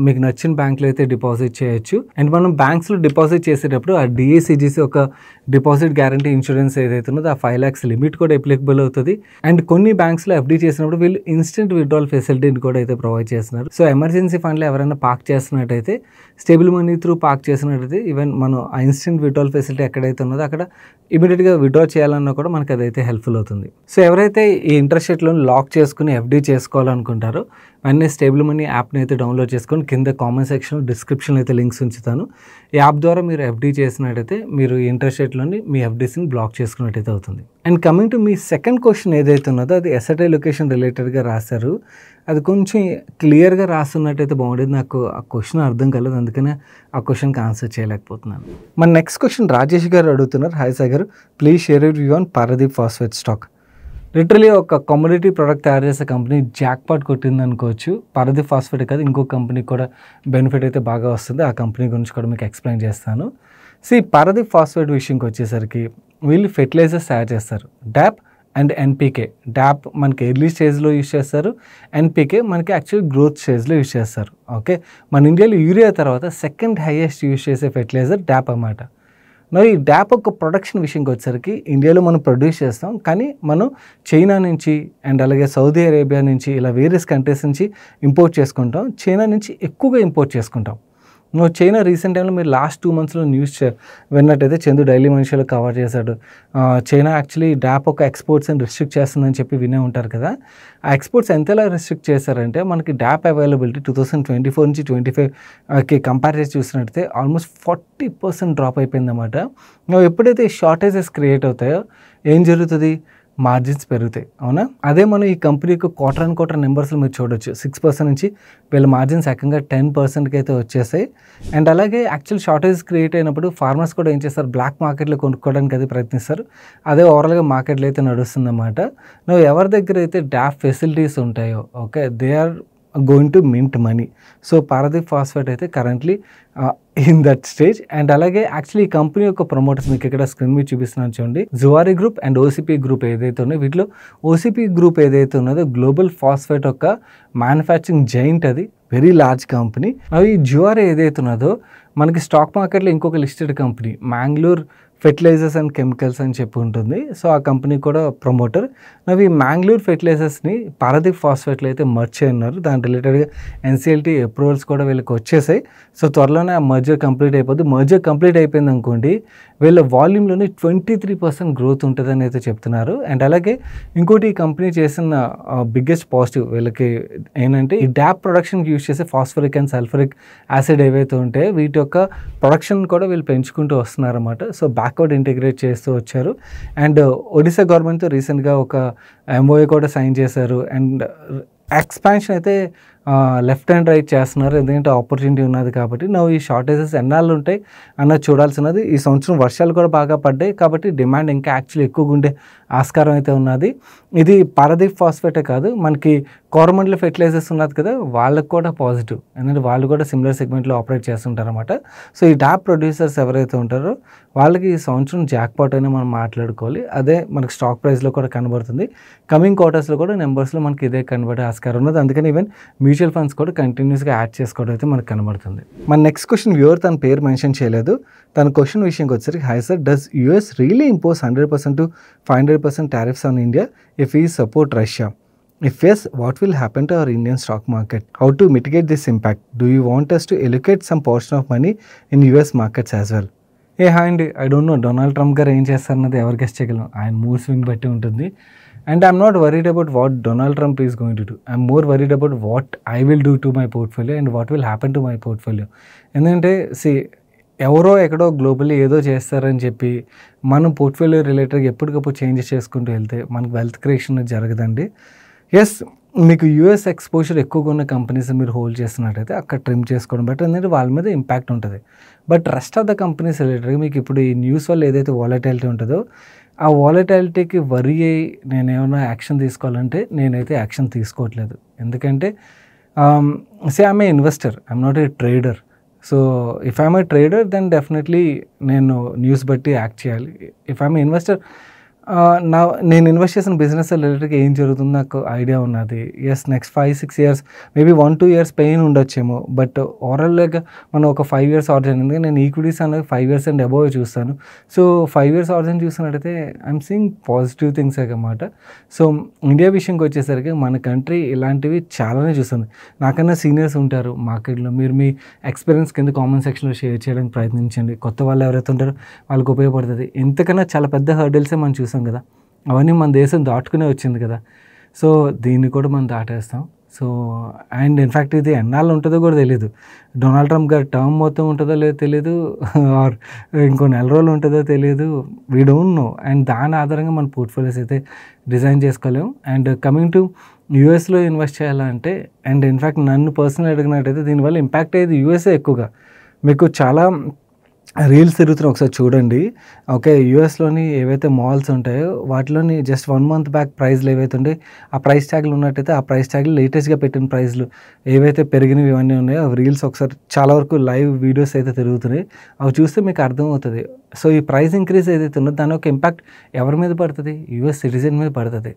మీకు నచ్చిన బ్యాంక్లో అయితే డిపాజిట్ చేయొచ్చు. అండ్ మనం బ్యాంక్స్లో డిపాజిట్ చేసేటప్పుడు ఆ డిఏసిజిసి ఒక డిపాజిట్ గ్యారంటీ ఇన్సూరెన్స్ ఏదైతే ఉన్నదో ఆ 5 lakhs లిమిట్ కూడా అప్లికబుల్ అవుతుంది. అండ్ కొన్ని బ్యాంక్స్లో ఎఫ్డీ చేసినప్పుడు వీళ్ళు ఇన్స్టెంట్ విత్డ్రాల్ ఫెసిలిటీని కూడా అయితే ప్రొవైడ్ చేస్తున్నారు. సో ఎమర్జెన్సీ ఫండ్లో ఎవరైనా పార్క్ చేస్తున్నట్టయితే, స్టేబుల్ మనీ త్రూ పార్క్ చేసినట్టయితే ఈవెన్ మనం ఆ ఇన్స్టెంట్ విత్డ్రాల్ ఫెసిలిటీ ఎక్కడైతే ఉన్నదో అక్కడ ఇమీడియట్గా విత్డ్రా చేయాలన్నా కూడా మనకి అదైతే హెల్ప్ఫుల్ అవుతుంది. సో ఎవరైతే ఈ ఇంట్రెస్ట్ రేట్ లోన్ లాక్ చేసుకుని ఎఫ్డీ చేసుకోవాలనుకుంటారో వెంటనే స్టేబుల్ మనీ యాప్ని అయితే డౌన్లోడ్ చేసుకొని కింద కామెంట్ సెక్షన్లో డిస్క్రిప్షన్లో అయితే లింక్స్ ఉంచుతాను. ఈ యాప్ ద్వారా మీరు ఎఫ్డీ చేసినట్టయితే మీరు ఇంట్రెస్ట్ రేట్లోని మీ ఎఫ్డీస్ని బ్లాక్ చేసుకున్నట్టయితే అవుతుంది. And coming to me second question ఏదైతే ఉన్నదో అది ఎసెట్ అలొకేషన్ రిలేటెడ్గా రాశారు. అది కొంచెం క్లియర్గా రాస్తున్నట్టయితే బాగుండేది. నాకు ఆ క్వశ్చన్ అర్థం కాలేదు, అందుకనే ఆ క్వశ్చన్కి ఆన్సర్ చేయలేకపోతున్నాను. మన నెక్స్ట్ క్వశ్చన్ రాజేష్ గారు అడుగుతున్నారు. హాయ్ సార్ గారు, please share your view on Paradip phosphate stock. Literally ఒక కమోడిటీ ప్రోడక్ట్ తయారు చేసే కంపెనీ జాక్పాట్ కొట్టింది అనుకోవచ్చు. పారదీప్ ఫాస్ఫేట్ కాదు, ఇంకో కంపెనీకి కూడా బెనిఫిట్ అయితే బాగా వస్తుంది. ఆ కంపెనీ గురించి కూడా మీకు ఎక్స్ప్లెయిన్ చేస్తాను. పారదీప్ ఫాస్ఫేట్ విషయంకి వచ్చేసరికి వీళ్ళు ఫెర్టిలైజర్స్ తయారు చేస్తారు. డాప్ అండ్ ఎన్పీకే. డాప్ మనకి ఎర్లీ స్టేజ్లో యూజ్ చేస్తారు, ఎన్పీకే మనకి యాక్చువల్ గ్రోత్ స్టేజ్లో యూజ్ చేస్తారు. ఓకే, మన ఇండియాలో యూరియా తర్వాత సెకండ్ హైయెస్ట్ యూజ్ చేసే ఫెర్టిలైజర్ డాప్ అన్నమాట. ఈ డాప్ ఒక ప్రొడక్షన్ విషయంకి వచ్చేసరికి ఇండియాలో మనం ప్రొడ్యూస్ చేస్తాం, కానీ మనం చైనా నుంచి అండ్ అలాగే సౌదీ అరేబియా నుంచి ఇలా వేరియస్ కంట్రీస్ నుంచి ఇంపోర్ట్ చేసుకుంటాం. చైనా నుంచి ఎక్కువగా ఇంపోర్ట్ చేసుకుంటాం. చైనా రీసెంట్ టైంలో మీరు లాస్ట్ 2 monthsలో న్యూస్ విన్నట్టయితే చందు డైలీ మనిషిలో కవర్ చేశాడు. చైనా యాక్చువల్లీ డాప్ ఒక ఎక్స్పోర్ట్స్ని రిస్ట్రిక్ట్ చేస్తుందని చెప్పి వినే ఉంటారు కదా. ఆ ఎక్స్పోర్ట్స్ ఎంతలా రిస్ట్రిక్ట్ చేశారంటే మనకి డాప్ అవైలబిలిటీ 2024 నుంచి 2025కి కంపేర్ చేసి చూసినట్టయితే ఆల్మోస్ట్ 40% డ్రాప్ అయిపోయిందన్నమాట. ఎప్పుడైతే షార్టేజెస్ క్రియేట్ అవుతాయో ఏం జరుగుతుంది, మార్జిన్స్ పెరుగుతాయి. అవునా, అదే మనం ఈ కంపెనీకి క్వార్టర్ నెంబర్స్లో మీరు చూడొచ్చు. 6% నుంచి వీళ్ళ మార్జిన్స్ ఏకంగా 10%కి అయితే వచ్చేసాయి. అండ్ అలాగే యాక్చువల్ షార్టేజ్ క్రియేట్ అయినప్పుడు ఫార్మర్స్ కూడా ఏం చేస్తారు, బ్లాక్ మార్కెట్లో కొనుక్కోవడానికి అది ప్రయత్నిస్తారు. అదే ఓవరాల్గా మార్కెట్లో అయితే నడుస్తుందన్నమాట. నువ్వు ఎవరి దగ్గర అయితే డాప్ ఫెసిలిటీస్ ఉంటాయో, okay, they are going to mint money. So Paradeep phosphate అయితే currently in that stage. And అలాగే యాక్చువల్లీ ఈ కంపెనీ యొక్క ప్రమోటర్స్ మీకు ఇక్కడ స్క్రీన్ మీద చూపిస్తున్నాను చూడండి. Zuari group and OCP group ఏదైతే ఉన్నాయో వీటిలో ఓసిపి గ్రూప్ ఏదైతే ఉన్నదో గ్లోబల్ ఫాస్ఫేట్ యొక్క మ్యానుఫ్యాక్చరింగ్ జైంట్, అది వెరీ లార్జ్ కంపెనీ. అవి జువారీ ఏదైతే ఉన్నదో మనకి స్టాక్ మార్కెట్లో ఇంకొక listed company Mangalore fertilizers and chemicals అని చెప్పి ఉంటుంది. సో ఆ కంపెనీ కూడా ప్రమోటర్. నవి మ్యాంగ్లూర్ ఫెర్టిలైజర్స్ని పారాదీప్ ఫాస్ఫేట్లో అయితే మర్జ్ చేయన్నారు. దాని రిలేటెడ్గా NCLT అప్రూవల్స్ కూడా వీళ్ళకి వచ్చేసాయి. సో త్వరలోనే ఆ మర్జర్ కంప్లీట్ అయిపోద్ది. మర్జర్ కంప్లీట్ అయిపోయింది అనుకోండి, వీళ్ళ వాల్యూమ్లోనే 23% గ్రోత్ ఉంటుందని అయితే చెప్తున్నారు. అండ్ అలాగే ఇంకోటి ఈ కంపెనీ చేసిన బిగ్గెస్ట్ పాజిటివ్ వీళ్ళకి ఏంటంటే, ఈ డ్యాప్ ప్రొడక్షన్కి యూజ్ చేసే ఫాస్ఫరిక్ అండ్ సల్ఫరిక్ యాసిడ్ ఏవైతే ఉంటాయో వీటి యొక్క ప్రొడక్షన్ కూడా వీళ్ళు పెంచుకుంటూ వస్తున్నారన్నమాట. సో బ్యాక్వర్డ్ ఇంటిగ్రేట్ చేస్తూ వచ్చారు. అండ్ ఒడిశా గవర్నమెంట్తో రీసెంట్గా ఒక MOA కూడా సైన్ చేశారు. అండ్ ఎక్స్పాన్షన్ అయితే లెఫ్ట్ అండ్ రైట్ చేస్తున్నారు, ఎందుకంటే ఆపర్చునిటీ ఉన్నది కాబట్టి. నువ్వు ఈ షార్టేజెస్ ఎన్నాళ్ళు ఉంటాయి అన్నది చూడాల్సినది. ఈ సంవత్సరం వర్షాలు కూడా బాగా పడ్డాయి కాబట్టి డిమాండ్ ఇంకా యాక్చువల్లీ ఎక్కువగా ఉండే ఆస్కారం అయితే ఉన్నది. ఇది పారాదీప్ ఫాస్ఫేటే కాదు, మనకి కోరమండల్ ఫెర్టిలైజర్స్ ఉన్నది కదా, వాళ్ళకి కూడా పాజిటివ్, ఎందుకంటే వాళ్ళు కూడా సిమిలర్ సెగ్మెంట్లో ఆపరేట్ చేస్తుంటారు అనమాట. సో ఈ డాప్ ప్రొడ్యూసర్స్ ఎవరైతే ఉంటారో వాళ్ళకి ఈ సంవత్సరం జాక్పాట్ అయినా మనం మాట్లాడుకోవాలి. అదే మనకి స్టాక్ ప్రైస్లో కూడా కనబడుతుంది. కమింగ్ క్వార్టర్స్లో కూడా నెంబర్స్లో మనకి ఇదే కనబడే ఆస్కారం ఉన్నది. అందుకని ఈవెన్ మ్యూచువల్ ఫండ్స్ కూడా కంటిన్యూస్గా యాడ్ చేసుకోవడం అయితే మనకు కనబడుతుంది. మన నెక్స్ట్ క్వశ్చన్ వ్యూవర్ తన పేరు మెన్షన్ చేయలేదు. తన క్వశ్చన్ విషయంకి వచ్చేసరికి, high sir, does US really impose 100% to 500% tariffs on India if we support Russia? If yes, what will happen to our Indian stock market? How to mitigate this impact? Do you want us to allocate some portion of money in US markets as well? Hi అండి, I don't know Donald Trump గారు ఏం చేస్తారన్నది ఎవరు guess చేయగలం. ఆయన mood swing బట్టి ఉంటుంది. And I'm not worried about what Donald Trump is going to do. I'm more worried about what I will do to my portfolio and what will happen to my portfolio. ఎందుకంటే ఎవరో ఎక్కడో globally ఏదో చేస్తారని చెప్పి మనం portfolio రిలేటెడ్గా ఎప్పటికప్పుడు changes చేసుకుంటూ వెళ్తే మనకు వెల్త్ క్రియేషన్ జరగదండి. ఎస్, మీకు US ఎక్స్పోజర్ ఎక్కువగా ఉన్న కంపెనీస్ మీరు హోల్డ్ చేస్తున్నట్టయితే అక్కడ ట్రిమ్ చేసుకోవడం బెటర్, ఎందుకంటే వాళ్ళ మీద ఇంపాక్ట్ ఉంటుంది. But rest of the companies రిలేటెడ్గా మీకు ఇప్పుడు ఈ న్యూస్ వల్ల ఏదైతే వాలటాలిటీ ఉంటుందో ఆ వాలటాలిటీకి వరీ అయ్యి నేను ఏమైనా యాక్షన్ తీసుకోవాలంటే నేనైతే యాక్షన్ తీసుకోవట్లేదు. ఎందుకంటే I'm a investor, I'm not a trader. So if I'm a trader then definitely నేను న్యూస్ బట్టి యాక్ట్ చేయాలి. ఇఫ్ ఐఎమ్ ఏ ఇన్వెస్టర్, నేను ఇన్వెస్ట్ చేసిన బిజినెస్ రిలేటెడ్గా ఏం జరుగుతుందో నాకు ఐడియా ఉన్నది. Yes, next 5-6 years maybe 1-2 years pain ఉండొచ్చేమో, బట్ ఓవరాల్గా మనం ఒక 5 years ఆర్జన్, ఎందుకంటే నేను ఈక్విటీస్ అనేది 5 years అండ్ అబోవ్ చూస్తాను. సో 5 years ఆర్జన్ చూసినట్టయితే ఐఎమ్ సీయింగ్ పాజిటివ్ థింగ్స్ అన్నమాట. సో ఇండియా విషయంకి వచ్చేసరికి మన కంట్రీ ఇలాంటివి చాలానే చూస్తుంది. నాకన్నా సీనియర్స్ ఉంటారు మార్కెట్లో. మీరు మీ ఎక్స్పీరియన్స్ కింద కామెంట్ సెక్షన్లో షేర్ చేయడానికి ప్రయత్నించండి. కొత్త వాళ్ళు ఎవరైతే ఉంటారో వాళ్ళకి ఉపయోగపడుతుంది. ఎంతకన్నా చాలా పెద్ద హర్డిల్సే మనం చూసాం కదా, అవన్నీ మన దేశం దాటుకునే వచ్చింది కదా. సో దీన్ని కూడా మనం దాటేస్తాం. సో అండ్ ఇన్ఫ్యాక్ట్ ఇది ఎన్నాళ్ళు ఉంటుందో కూడా తెలియదు. డొనాల్డ్ ట్రంప్ గారి టర్మ్ మొత్తం ఉంటుందో లేదో తెలియదు, ఆర్ ఇంకో నెల రోజులు ఉంటుందో తెలియదు. We don't know. అండ్ దాని ఆధారంగా మన పోర్ట్ఫోలియోస్ అయితే డిజైన్ చేసుకోలేము. అండ్ కమింగ్ టు యూఎస్లో ఇన్వెస్ట్ చేయాలంటే, అండ్ ఇన్ఫ్యాక్ట్ నన్ను పర్సనల్ అడిగినట్టయితే దీనివల్ల ఇంపాక్ట్ అయ్యేది యూఎస్ఏ ఎక్కువగా. మీకు చాలా రీల్స్ తిరుగుతున్నాయి, ఒకసారి చూడండి. ఓకే, యూఎస్లోని ఏవైతే మాల్స్ ఉంటాయో వాటిలోని జస్ట్ 1 month బ్యాక్ ప్రైస్లు ఏవైతే ఉంటాయి ఆ ప్రైస్ ట్యాగ్లు ఉన్నట్టయితే ఆ ప్రైస్ ట్యాగ్లు లేటెస్ట్గా పెట్టిన ప్రైస్లు ఏవైతే పెరిగినవి ఇవన్నీ ఉన్నాయో అవి రీల్స్ ఒకసారి చాలా వరకు లైవ్ వీడియోస్ అయితే తిరుగుతున్నాయి. అవి చూస్తే మీకు అర్థమవుతుంది. సో ఈ ప్రైస్ ఇంక్రీజ్ ఏదైతే ఉందో దాని యొక్క ఇంపాక్ట్ ఎవరి మీద పడుతుంది? US సిటిజన్ మీద పడుతుంది.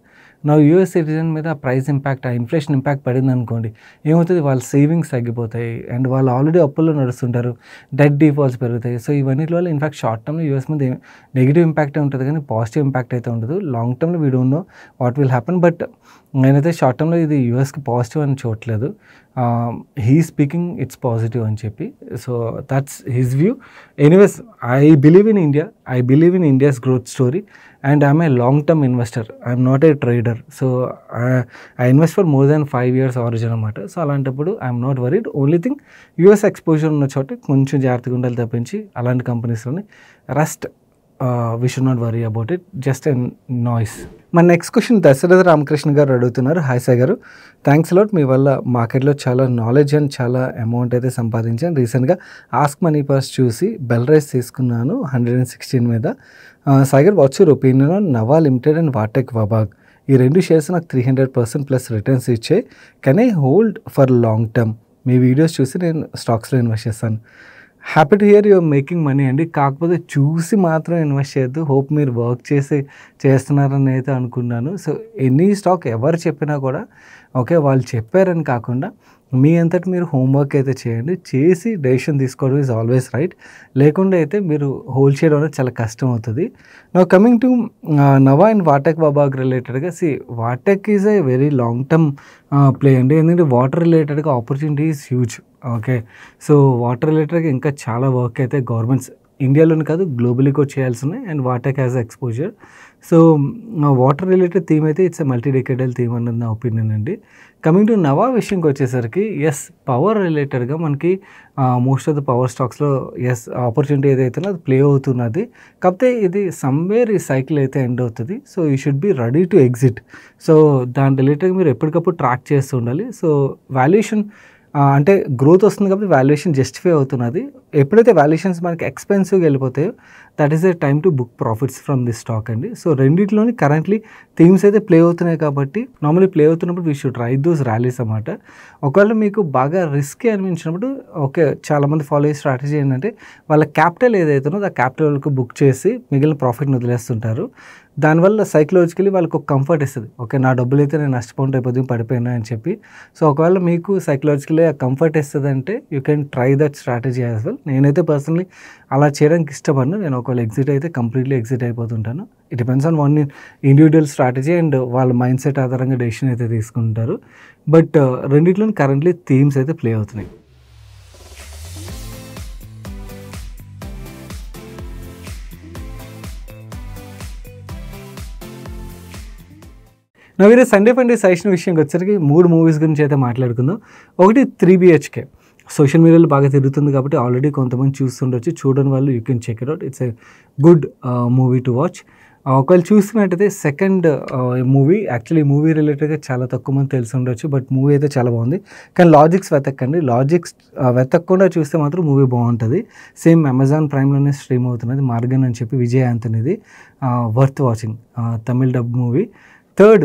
నా US సిటిజన్ మీద ఆ ప్రైస్ ఇంపాక్ట్, ఆ ఇన్ఫ్లేషన్ ఇంపాక్ట్ పడింది అనుకోండి, ఏమవుతుంది? వాళ్ళ సేవింగ్స్ తగ్గిపోతాయి అండ్ వాళ్ళు ఆల్రెడీ అప్పుల్లో నడుస్తుంటారు, డెట్ డిఫాల్ట్స్ పెరుగుతాయి. సో ఇవన్నీ వల్ల ఇన్ఫాక్ట్ షార్ట్ టర్మ్లో US మీద నెగిటివ్ ఇంపాక్టే ఉంటుంది కానీ పాజిటివ్ ఇంపాక్ట్ అయితే ఉండదు. లాంగ్ టర్మ్లో we don't know what will happen. But నేనైతే షార్ట్ టర్మ్లో ఇది USకి పాజిటివ్ అని చూడట్లేదు. హీ స్పీకింగ్ ఇట్స్ పాజిటివ్ అని చెప్పి. So that's his view. Anyways, I believe in India, I believe in India's growth story and I'm a long term investor, I'm not a trader. So I invest for more than 5 years horizon అనమాట. So అలాంటప్పుడు I'm not worried. Only thing US exposure ఉన్న చోట కొంచెం జాగ్రత్తగా ఉండాలి తప్పించి అలాంటి కంపెనీస్లోని rest we should not worry about it, just a noise. మన నెక్స్ట్ క్వశ్చన్ దశరథ రామకృష్ణ గారు అడుగుతున్నారు. హాయ్ సార్ గారు, థ్యాంక్స్ అలాట్. మీ వల్ల మార్కెట్లో చాలా నాలెడ్జ్ అండ్ చాలా అమౌంట్ అయితే సంపాదించాను. రీసెంట్గా ఆస్క్ మనీ పర్స్ చూసి బెల్ రైస్ తీసుకున్నాను 116 మీద. Sagar, what's your opinion on Nava limited and VA Tech Wabag? ఈ 2 షేర్స్ నాకు 300% ప్లస్ రిటర్న్స్ ఇచ్చాయి. Can I hold for long term? మీ వీడియోస్ చూసి నేను స్టాక్స్లో ఇన్వెస్ట్ చేస్తాను. Happy to hear your making money అండి. కాకపోతే చూసి మాత్రం ఇన్వెస్ట్ చేయొద్దు. హోప్ మీరు వర్క్ చేస్తున్నారని అయితే అనుకున్నాను. సో ఎనీ స్టాక్ ఎవరు చెప్పినా కూడా ఓకే వాళ్ళు చెప్పారని కాకుండా మీ అంతటి మీరు హోంవర్క్ అయితే చేయండి, చేసి డెసిషన్ తీసుకోవడం ఈజ్ ఆల్వేస్ రైట్. లేకుండా అయితే మీరు హోల్డ్ చేయడం అనేది చాలా కష్టం అవుతుంది. Now coming to Nava and VA Tech Wabag రిలేటెడ్గా, VA Tech is a very long term play అండి. ఎందుకంటే వాటర్ రిలేటెడ్గా opportunity is huge. Okay, so water రిలేటెడ్గా ఇంకా చాలా వర్క్ అయితే గవర్నమెంట్స్ ఇండియాలోనే కాదు గ్లోబలీ కూడా చేయాల్సి ఉన్నాయి. And వాటెక్ has exposure. So water related theme అయితే ఇట్స్ ఎ మల్టీ డెకేడల్ థీమ్ అన్నది నా ఒపీనియన్ అండి. కమింగ్ టు నవా విషయంకి వచ్చేసరికి, ఎస్ పవర్ రిలేటెడ్గా మనకి మోస్ట్ ఆఫ్ ద పవర్ స్టాక్స్లో ఎస్ ఆపర్చునిటీ ఏదైతే అది ప్లే అవుతున్నది. కాకపోతే ఇది సమ్వేర్ ఈ సైకిల్ అయితే ఎండ్ అవుతుంది. So you should be ready to exit. So దాని రిలేటెడ్గా మీరు ఎప్పటికప్పుడు ట్రాక్ చేస్తూ ఉండాలి. సో వాల్యుయేషన్ అంటే గ్రోత్ వస్తుంది కాబట్టి వాల్యుయేషన్ జస్టిఫై అవుతున్నది. ఎప్పుడైతే వాల్యుయేషన్స్ మనకి ఎక్స్పెన్సివ్గా వెళ్ళిపోతాయో that is the time to book profits from this stock అండి. సో రెండింటిలోని కరెంట్లీ థీమ్స్ అయితే ప్లే అవుతున్నాయి కాబట్టి నార్మల్లీ ప్లే అవుతున్నప్పుడు we should ride those rallies అన్నమాట. ఒకవేళ మీకు బాగా రిస్కీ అనిపించినప్పుడు ఓకే, చాలామంది ఫాలో అయ్యే స్ట్రాటజీ ఏంటంటే వాళ్ళ క్యాపిటల్ ఏదైతుందో ఆ క్యాపిటల్కి బుక్ చేసి మిగిలిన ప్రాఫిట్ని వదిలేస్తుంటారు. దానివల్ల సైకలాజికలీ వాళ్ళకి ఒక కంఫర్ట్ ఇస్తుంది. ఓకే, నా డబ్బులు అయితే నేను నష్టపోండి అయిపోతుంది పడిపోయినా అని చెప్పి. సో ఒకవేళ మీకు సైకలాజికలీ ఆ కంఫర్ట్ ఇస్తుంది అంటే you can try that strategy as well. నేనైతే పర్సనలీ అలా చేయడానికి ఇష్టపడను. నేను ఒకవేళ ఎగ్జిట్ అయితే కంప్లీట్లీ ఎగ్జిట్ అయిపోతుంటాను. It depends on one individual strategy and వాళ్ళ మైండ్ సెట్ ఆధారంగా డెసిషన్ అయితే తీసుకుంటారు. బట్ రెండిట్లోని కరెంట్లీ థీమ్స్ అయితే ప్లే అవుతున్నాయి. నా వీరే సండే ఫండే సజెషన్ విషయంకి వచ్చరికి 3 మూవీస్ గురించి అయితే మాట్లాడుకుందాం. ఒకటి 3 BHK. సోషల్ మీడియాలో బాగా తిరుగుతుంది కాబట్టి ఆల్రెడీ కొంతమంది చూస్తుండొచ్చు. చూడని వాళ్ళు you can check it out. It's a good movie to watch. ఒకవేళ చూస్తున్నట్టయితే సెకండ్ మూవీ, యాక్చువల్లీ మూవీ రిలేటెడ్గా చాలా తక్కువ మంది తెలిసి ఉండొచ్చు, బట్ మూవీ అయితే చాలా బాగుంది. కానీ లాజిక్స్ వెతకండి. లాజిక్స్ వెతకకుండా చూస్తే మాత్రం మూవీ బాగుంటుంది. సేమ్ అమెజాన్ ప్రైమ్లోనే స్ట్రీమ్ అవుతున్నది. మార్గన్ అని చెప్పి విజయ్ యాంథనీది, worth watching, Tamil dub movie. Third,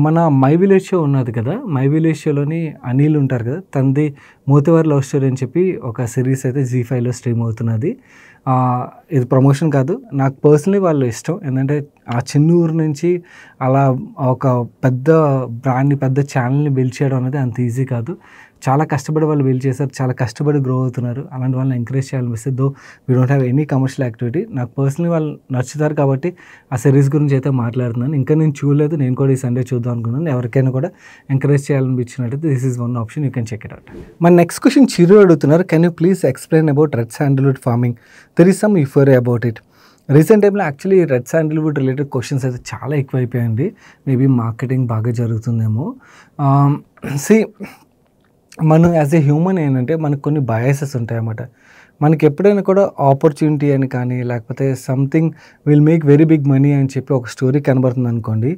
మన మై విలేజ్ షో ఉన్నది కదా, మై విలేజ్ షోలోని అనిల్ ఉంటారు కదా, తంది మోతివారి లవ్ స్టోరీ అని చెప్పి ఒక సిరీస్ అయితే ZEE5లో స్ట్రీమ్ అవుతున్నది. ఇది ప్రమోషన్ కాదు, నాకు పర్సనలీ వాళ్ళు ఇష్టం. ఎందుకంటే ఆ చిన్న ఊరు నుంచి అలా ఒక పెద్ద బ్రాండ్ని, పెద్ద ఛానల్ని బిల్డ్ చేయడం అనేది అంత ఈజీ కాదు. చాలా కష్టపడి వాళ్ళు బిల్డ్ చేశారు, చాలా కష్టపడి గ్రో అవుతున్నారు. అలాంటి వాళ్ళని ఎంకరేజ్ చేయాలనిపిస్తే, though we don't have any commercial activity. నాకు పర్సనలీ వాళ్ళు నచ్చుతారు కాబట్టి ఆ సిరీస్ గురించి అయితే మాట్లాడుతున్నాను. ఇంకా నేను చూడలేదు, నేను కూడా ఈ సండే చూద్దాం అనుకున్నాను. ఎవరికైనా కూడా ఎంకరేజ్ చేయాలనిపించినట్టయితే this is one option, you can check it out. మన నెక్స్ట్ క్వశ్చన్ చిరు అడుగుతున్నారు, can you please explain about red sandalwood farming, there is some euphoria about it. Recent టైంలో actually red sandalwood related questions అయితే చాలా ఎక్కువైపోయాయండి. Maybe marketing బాగా జరుగుతుందేమో. మనం as a human ఏంటంటే మనకు కొన్ని బయాసెస్ ఉంటాయి అన్నమాట. మనకి ఎప్పుడైనా కూడా ఆపర్చునిటీ అని కానీ, లేకపోతే something will make very big money అని చెప్పి ఒక స్టోరీ కనబడుతుంది అనుకోండి,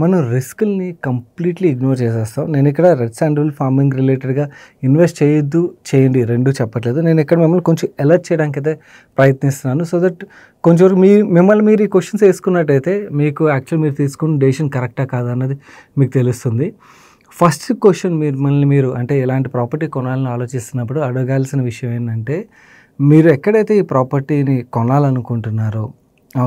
మనం రిస్క్ని కంప్లీట్లీ ఇగ్నోర్ చేసేస్తాం. నేను ఇక్కడ రెడ్ శాండల్వుడ్ ఫార్మింగ్ రిలేటెడ్గా ఇన్వెస్ట్ చేయొద్దు, చేయండి రెండు చెప్పట్లేదు. నేను ఇక్కడ మిమ్మల్ని కొంచెం అలర్ట్ చేయడానికి అయితే ప్రయత్నిస్తున్నాను. సో దట్ కొంచెం మిమ్మల్ని మీరు ఈ క్వశ్చన్స్ వేసుకున్నట్టయితే మీకు యాక్చువల్ మీరు తీసుకున్న డెసిషన్ కరెక్టా కాదా అన్నది మీకు తెలుస్తుంది. ఫస్ట్ క్వశ్చన్ మీరు అంటే ఎలాంటి ప్రాపర్టీ కొనాలని ఆలోచిస్తున్నప్పుడు అడగాల్సిన విషయం ఏంటంటే, మీరు ఎక్కడైతే ఈ ప్రాపర్టీని కొనాలనుకుంటున్నారో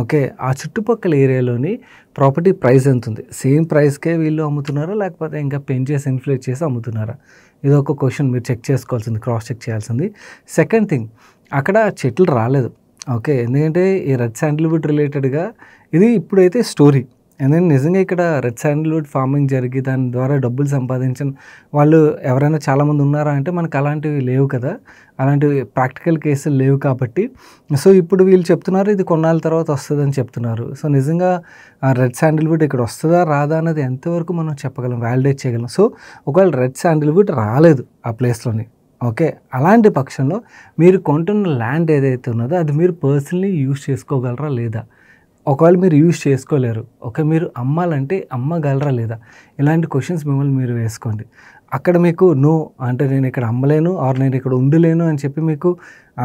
ఓకే, ఆ చుట్టుపక్కల ఏరియాలోని ప్రాపర్టీ ప్రైస్ ఎంత ఉంది, సేమ్ ప్రైస్కే వీళ్ళు అమ్ముతున్నారా లేకపోతే ఇంకా పెంచేసి ఇన్ఫ్లేట్ చేసి అమ్ముతున్నారా, ఇది ఒక క్వశ్చన్ మీరు చెక్ చేసుకోవాల్సింది, క్రాస్ చెక్ చేయాల్సింది. సెకండ్ థింగ్, అక్కడ చెట్లు రాలేదు ఓకే, ఎందుకంటే ఈ రెడ్ శాండల్వుడ్ రిలేటెడ్గా ఇది ఇప్పుడైతే స్టోరీ. ఎందుకంటే నిజంగా ఇక్కడ రెడ్ శాండల్వుడ్ ఫార్మింగ్ జరిగి దాని ద్వారా డబ్బులు సంపాదించిన వాళ్ళు ఎవరైనా చాలామంది ఉన్నారా అంటే మనకు అలాంటివి లేవు కదా, అలాంటివి ప్రాక్టికల్ కేసులు లేవు కాబట్టి. సో ఇప్పుడు వీళ్ళు చెప్తున్నారు ఇది కొన్నాళ్ళ తర్వాత వస్తుందని చెప్తున్నారు. సో నిజంగా రెడ్ శాండల్వుడ్ ఇక్కడ వస్తుందా రాదా అనేది ఎంతవరకు మనం చెప్పగలం, వ్యాలిడేట్ చేయగలం. సో ఒకవేళ రెడ్ శాండల్వుడ్ రాలేదు ఆ ప్లేస్లోని ఓకే, అలాంటి పక్షంలో మీరు కొంటున్న ల్యాండ్ ఏదైతే ఉన్నదో అది మీరు పర్సనలీ యూజ్ చేసుకోగలరా లేదా, ఒకవేళ మీరు యూజ్ చేసుకోలేరు ఓకే, మీరు అమ్మాలంటే అమ్మగలరా లేదా, ఇలాంటి క్వశ్చన్స్ మిమ్మల్ని మీరు వేసుకోండి. అక్కడ మీకు నో అంటే నేను ఇక్కడ అమ్మలేను ఆర్ నేను ఇక్కడ ఉండలేను అని చెప్పి మీకు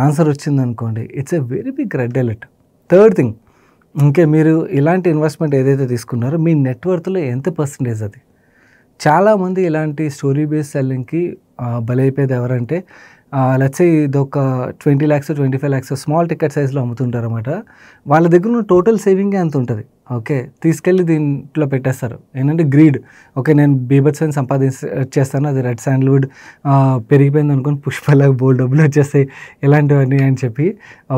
ఆన్సర్ వచ్చిందనుకోండి, it's a very big red alert. Third thing, ఇంకే మీరు ఇలాంటి ఇన్వెస్ట్మెంట్ ఏదైతే తీసుకున్నారో మీ నెట్వర్త్లో ఎంత పర్సంటేజ్ అది. చాలామంది ఇలాంటి స్టోరీ బేస్డ్ సెల్లింగ్కి బలైపోయేది ఎవరంటే లెట్స్ సే ఇది ఒక 20 lakhs 25 lakhs స్మాల్ టికెట్ సైజ్లో అమ్ముతుంటారు అనమాట. వాళ్ళ దగ్గర ఉన్న టోటల్ సేవింగే అంత ఉంటుంది. ఓకే, తీసుకెళ్ళి దీంట్లో పెట్టేస్తారు. ఏంటంటే గ్రీడ్. ఓకే, నేను బీభత్సని చేస్తాను, అది రెడ్ శాండల్వుడ్ పెరిగిపోయింది అనుకుని పుష్పలాగా బోల్డ్ డబ్బులు వచ్చేస్తాయి ఇలాంటివన్నీ అని చెప్పి.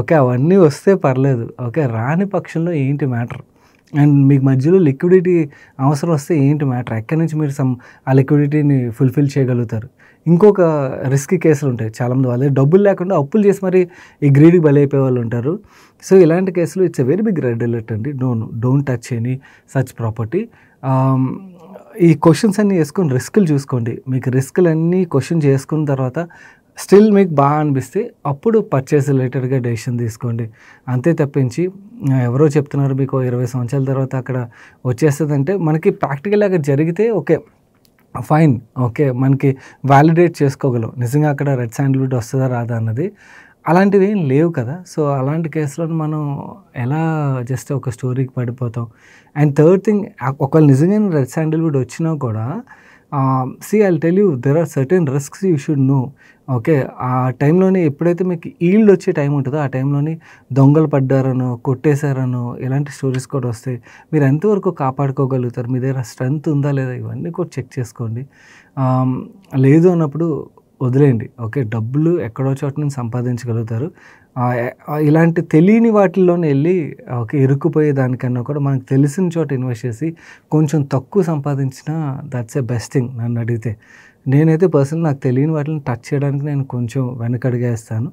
ఓకే, అవన్నీ వస్తే పర్లేదు. ఓకే, రాని పక్షంలో ఏంటి మ్యాటర్? అండ్ మీకు మధ్యలో లిక్విడిటీ అవసరం వస్తే ఏంటి మ్యాటర్? ఎక్కడి నుంచి మీరు ఆ లిక్విడిటీని ఫుల్ఫిల్ చేయగలుగుతారు? ఇంకొక రిస్కీ కేసులు ఉంటాయి చాలామంది. వాళ్ళే డబ్బులు లేకుండా అప్పులు చేసి మరి ఈ గ్రీడ్కి బలైపోయే వాళ్ళు ఉంటారు. సో ఇలాంటి కేసులు it's a very big red alert అండి. Don't touch any such property. ఈ క్వశ్చన్స్ అన్నీ వేసుకొని రిస్కులు చూసుకోండి. మీకు రిస్కులన్నీ క్వశ్చన్ చేసుకున్న తర్వాత స్టిల్ మీకు బాగా అనిపిస్తే అప్పుడు పర్చేస్ రిలేటెడ్గా డెసిషన్ తీసుకోండి. అంతే తప్పించి ఎవరో చెప్తున్నారు మీకు 20 సంవత్సరాల తర్వాత అక్కడ వచ్చేస్తుందంటే మనకి ప్రాక్టికల్ అక్కడ జరిగితే ఓకే ఫైన్. ఓకే, మనకి వ్యాలిడేట్ చేసుకోగలం నిజంగా అక్కడ రెడ్ శాండల్వుడ్ వస్తుందా రాదా అన్నది. అలాంటివి ఏం లేవు కదా. సో అలాంటి కేసులో మనం ఎలా జస్ట్ ఒక స్టోరీకి పడిపోతాం. అండ్ థర్డ్ థింగ్, ఒకవేళ నిజంగా రెడ్ శాండల్వుడ్ వచ్చినా కూడా I'll tell you, there are certain risks you should know. Okay, ఆ టైంలోనే ఎప్పుడైతే మీకు ఈల్డ్ వచ్చే టైం ఉంటుందో ఆ టైంలోని దొంగలు పడ్డారనో కొట్టేశారనో ఇలాంటి స్టోరీస్ కూడా వస్తాయి. మీరు ఎంతవరకు కాపాడుకోగలుగుతారు? మీ దగ్గర స్ట్రెంత్ ఉందా లేదా ఇవన్నీ కూడా చెక్ చేసుకోండి. లేదు అన్నప్పుడు వదిలేయండి. ఓకే, డబ్బులు ఎక్కడో చోట నుంచి సంపాదించగలుగుతారు. ఇలాంటి తెలియని వాటిల్లోనే వెళ్ళి ఓకే ఇరుక్కుపోయే దానికన్నా కూడా మనకు తెలిసిన చోట ఇన్వెస్ట్ చేసి కొంచెం తక్కువ సంపాదించినా దట్స్ ఏ బెస్ట్ థింగ్ నన్ను అడిగితే. నేనైతే పర్సనల్ నాకు తెలియని వాటిని టచ్ చేయడానికి నేను కొంచెం వెనకడిగేస్తాను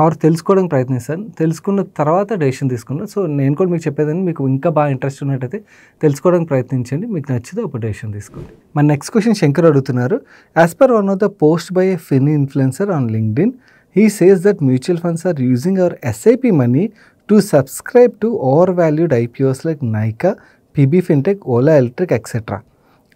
ఆర్ తెలుసుకోవడానికి ప్రయత్నిస్తాను. తెలుసుకున్న తర్వాత డెసిషన్ తీసుకున్నాను. సో నేను కూడా మీకు చెప్పేదాన్ని, మీకు ఇంకా బాగా ఇంట్రెస్ట్ ఉన్నట్టయితే తెలుసుకోవడానికి ప్రయత్నించండి. మీకు నచ్చితే ఒక డెసిషన్ తీసుకోండి. మన నెక్స్ట్ క్వశ్చన్ శంకర్ అడుగుతున్నారు. As per one of the post by a fin influencer on LinkedIn, he says that mutual funds are using our SIP money to subscribe to overvalued IPOs like Nykaa, PB Fintech, Ola Electric, etc.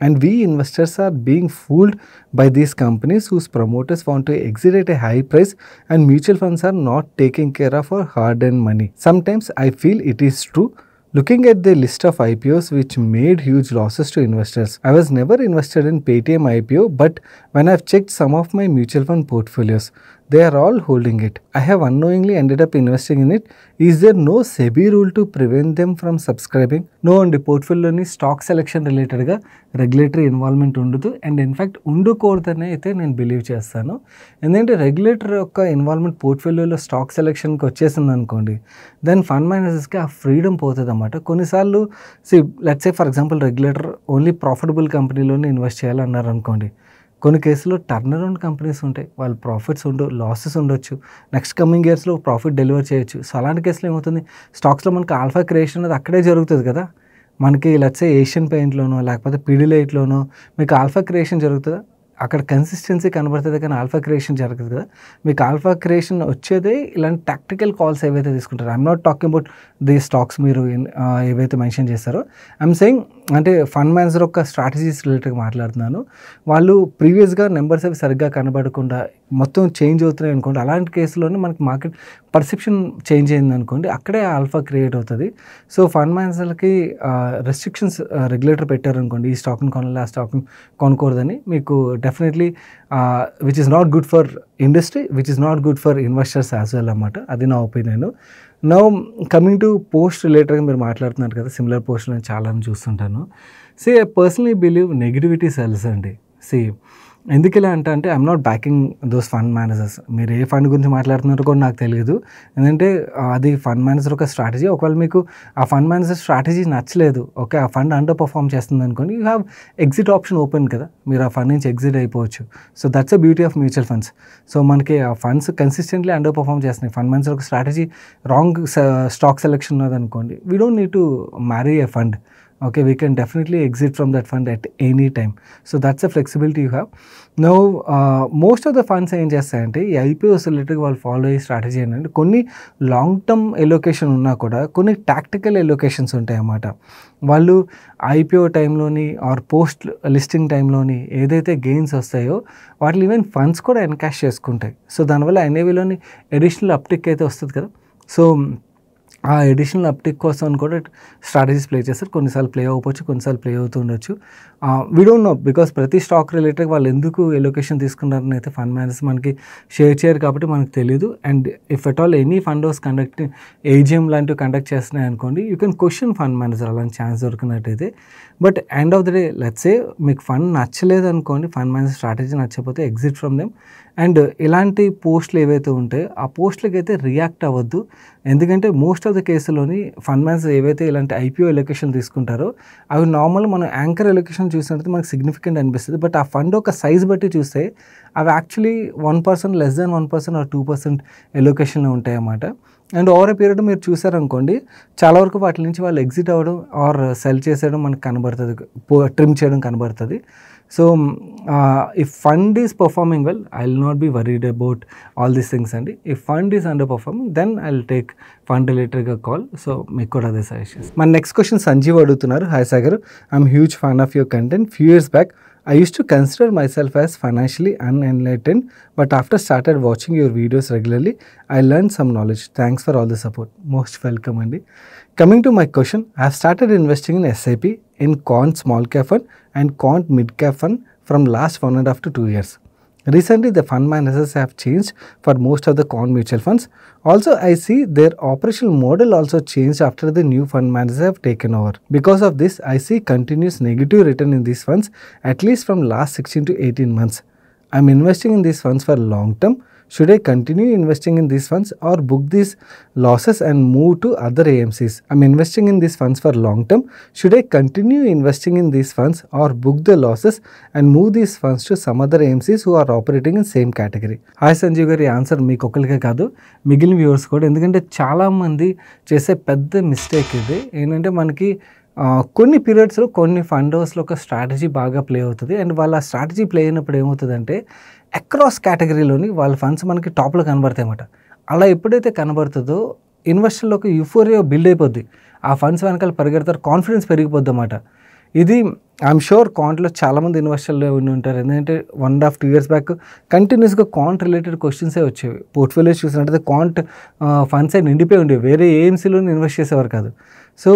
And we investors are being fooled by these companies whose promoters want to exit at a high price, and mutual funds are not taking care of our hard-earned money. Sometimes I feel it is true. Looking at the list of IPOs which made huge losses to investors, I was never invested in Paytm IPO, but when I've checked some of my mutual fund portfolios, they are all holding it. I have unknowingly ended up investing in it. Is there no SEBI rule to prevent them from subscribing? No అండి, పోర్ట్ఫోలియోని stock selection రిలేటెడ్గా regulatory involvement ఉండదు. And in fact ఉండకూడదని అయితే నేను believe చేస్తాను. ఎందుకంటే regulator యొక్క involvement పోర్ట్ఫోలియోలో stock సెలెక్షన్కి వచ్చేసింది అనుకోండి, దెన్ ఫండ్ మేనేజర్స్కి ఆ ఫ్రీడమ్ పోతుంది అన్నమాట. కొన్నిసార్లు let's say for example regulator only profitable కంపెనీలోనే ఇన్వెస్ట్ చేయాలన్నారు అనుకోండి, కొన్ని కేసులో టర్న్ అరౌండ్ కంపెనీస్ ఉంటాయి, వాళ్ళ ప్రాఫిట్స్ ఉండవు, లాసెస్ ఉండొచ్చు, నెక్స్ట్ కమింగ్ ఇయర్స్లో ప్రాఫిట్ డెలివర్ చేయొచ్చు. సో అలాంటి కేసులో ఏమవుతుంది, స్టాక్స్లో మనకి ఆల్ఫా క్రియేషన్ అనేది అక్కడే జరుగుతుంది కదా. మనకి లెట్స్ సే ఏషియన్ పెయింట్లోనో లేకపోతే పీడిలైట్లోనో మీకు ఆల్ఫా క్రియేషన్ జరుగుతుందా? అక్కడ కన్సిస్టెన్సీ కనబడుతుంది కానీ ఆల్ఫా క్రియేషన్ జరుగుతుంది కదా. మీకు ఆల్ఫా క్రియేషన్ వచ్చేదే ఇలాంటి టాక్టికల్ కాల్స్ ఏవైతే తీసుకుంటారో. I'm not talking about the stocks మీరు ఏవైతే మెన్షన్ చేస్తారో. ఐఎమ్ సెయింగ్ అంటే ఫండ్ మేనేజర్ యొక్క స్ట్రాటజీస్ రిలేటెడ్గా మాట్లాడుతున్నాను. వాళ్ళు ప్రీవియస్గా నెంబర్స్ అవి సరిగ్గా కనబడకుండా మొత్తం చేంజ్ అవుతున్నాయి అనుకోండి, అలాంటి కేసులోనే మనకి మార్కెట్ పర్సెప్షన్ చేంజ్ అయింది అనుకోండి, అక్కడే ఆల్ఫా క్రియేట్ అవుతుంది. సో ఫండ్ మేనేజర్లకి రెస్ట్రిక్షన్స్ రెగ్యులేటర్ పెట్టారనుకోండి, ఈ స్టాక్ని కొనాలి ఆ స్టాక్ని కొనకూడదని, మీకు definitely which is not good for industry, which is not good for investors as well అన్నమాట. అది నా opinion. Now coming to post రిలేటెడ్గా మీరు మాట్లాడుతున్నారు కదా, సిమిలర్ పోస్ట్ నేను చాలా చూస్తుంటాను. I personally believe negativity cells అండి. ఎందుకు ఇలా అంటే I'm not backing those fund managers. మీరు ఏ ఫండ్ గురించి మాట్లాడుతున్నారో కూడా నాకు తెలియదు. ఎందుకంటే అది ఫండ్ మేనేజర్ ఒక స్ట్రాటజీ. ఒకవేళ మీకు ఆ ఫండ్ మేనేజర్ స్ట్రాటజీ నచ్చలేదు, ఓకే ఆ ఫండ్ అండర్ పర్ఫామ్ చేస్తుంది అనుకోండి, you have exit option open కదా, మీరు ఆ ఫండ్ నుంచి ఎగ్జిట్ అయిపోవచ్చు. So that's a beauty of mutual funds. So మనకి ఆ ఫండ్స్ కన్సిస్టెంట్లీ అండర్ పర్ఫామ్ చేస్తున్నాయి, ఫండ్ మేనేజర్ ఒక స్ట్రాటజీ రాంగ్ స్టాక్ సెలెక్షన్ ఉన్నదనుకోండి, we don't need to marry a fund. Okay, we can definitely exit from that fund at any time. So that's the flexibility you have. Now, most of the funds ఏం చేస్తాయంటే ఈ IPOs రిలేటెడ్గా వాళ్ళు follow అయ్యే strategy ఏంటంటే కొన్ని long term allocation ఉన్నా కూడా కొన్ని టాక్టికల్ ఎలోకేషన్స్ ఉంటాయి అన్నమాట. వాళ్ళు ఐపీఓ టైంలోని ఆర్ పోస్ట్ లిస్టింగ్ టైంలోని ఏదైతే గెయిన్స్ వస్తాయో వాటిని ఈవెన్ ఫండ్స్ కూడా ఎన్కాష్ చేసుకుంటాయి. సో దానివల్ల ఎన్ఏవీలోని అడిషనల్ అప్టిక్ అయితే వస్తుంది కదా. సో ఆ ఎడిషనల్ అప్టిక్ కోసం కూడా స్ట్రాటజీస్ ప్లే చేస్తారు. కొన్నిసార్లు ప్లే అవ్వచ్చు, కొన్నిసార్లు ప్లే అవుతూ ఉండొచ్చు. వీ డోంట్ నో బికాస్ ప్రతి స్టాక్ రిలేటెడ్ వాళ్ళు ఎందుకు ఎలొకేషన్ తీసుకున్నారని అయితే ఫండ్ మేనేజర్స్ మనకి షేర్ చేయరు కాబట్టి మనకు తెలియదు. And if at all any fund house AGM లాంటివి కండక్ట్ చేస్తున్నాయి అనుకోండి, you can question fund manager అలాంటి ఛాన్స్ దొరికినట్టయితే. But end of the day let's say మీకు ఫండ్ నచ్చలేదు అనుకోండి, ఫండ్ మేనేజర్ స్ట్రాటజీ నచ్చకపోతే ఎగ్జిట్ ఫ్రమ్ దెమ్. అండ్ ఇలాంటి పోస్టులు ఏవైతే ఉంటాయో ఆ పోస్టులకి అయితే రియాక్ట్ అవ్వద్దు. ఎందుకంటే మోస్ట్ ఆఫ్ ద కేసులోని ఫండ్ మేనేజర్ ఏవైతే ఇలాంటి ఐపీఓ ఎలొకేషన్ తీసుకుంటారో అవి నార్మల్ మనం యాంకర్ ఎలొకేషన్ చూసినట్టు మనకు సిగ్నిఫికెంట్ అనిపిస్తుంది. బట్ ఆ ఫండ్ ఒక సైజ్ బట్టి చూస్తే అవి యాక్చువల్లీ 1%, లెస్ దాన్ 1% ఆర్ 2% ఎలొకేషన్లో ఉంటాయి అన్నమాట. అండ్ ఓవర్ ఏ పీరియడ్ మీరు చూసారనుకోండి, చాలా వరకు వాటి నుంచి వాళ్ళు ఎగ్జిట్ అవ్వడం ఆర్ సెల్ చేసేయడం మనకు కనబడుతుంది, ట్రిమ్ చేయడం కనబడుతుంది. So if fund is performing well, I will not be worried about all these things అండి. If fund is underperforming, then I will take fund రిలేటెడ్గా కాల్. సో మీకు కూడా అదే సజెషన్స్. మన నెక్స్ట్ క్వశ్చన్ సంజీవ్ అడుగుతున్నారు. Hi Sagar, I'm huge fan of your content. Few years back I used to consider myself as financially unenlightened, but after started watching your videos regularly, I learned some knowledge. Thanks for all the support. Most welcome, Andy. Coming to my question, I have started investing in SIP, in Quant Small Cap Fund and Quant Mid Cap Fund from last 1.5 to 2 years. Recently, the fund managers have changed for most of the Quant mutual funds. Also, I see their operational model also changed after the new fund managers have taken over. Because of this, I see continuous negative return in these funds at least from last 16 to 18 months. I'm investing in these funds for long term. Should I continue investing in these funds or book these losses and move to other AMCs? I'm investing in these funds for long term. Should I continue investing in these funds or book the losses and move these funds to some other AMCs who are operating in same category? Hi Sanjeev గారి, answer మీకు ఒక్కరికే కాదు మిగిలిన viewers కూడా. ఎందుకంటే చాలామంది చేసే పెద్ద మిస్టేక్ ఇది ఏంటంటే, మనకి కొన్ని పీరియడ్స్లో కొన్ని ఫండ్ హౌస్లో ఒక స్ట్రాటజీ బాగా ప్లే అవుతుంది. అండ్ వాళ్ళ స్ట్రాటజీ ప్లే అయినప్పుడు ఏమవుతుందంటే అక్రాస్ కేటగిరీలోని వాళ్ళ ఫండ్స్ మనకి టాప్లో కనబడతాయి అన్నమాట. అలా ఎప్పుడైతే కనబడుతుందో ఇన్వెస్టర్లో ఒక యూఫోరియా బిల్డ్ అయిపోద్ది, ఆ ఫండ్స్ వెనకాల పరిగెడతారు, కాన్ఫిడెన్స్ పెరిగిపోద్ది అన్నమాట. ఇది ఐఎమ్ షూర్ కాంట్లో చాలామంది ఇన్వెస్టర్లు ఉండి ఉంటారు. ఎందుకంటే 1.5-2 years బ్యాక్ కంటిన్యూస్గా కాంట్ రిలేటెడ్ క్వశ్చన్సే వచ్చేవి. పోర్ట్ఫోలియోస్ చూసినట్టయితే కాంట్ ఫండ్స్ అయితే నిండిపోయి ఉండేవి, వేరే ఏఎంసీలోనే ఇన్వెస్ట్ చేసేవారు కాదు. సో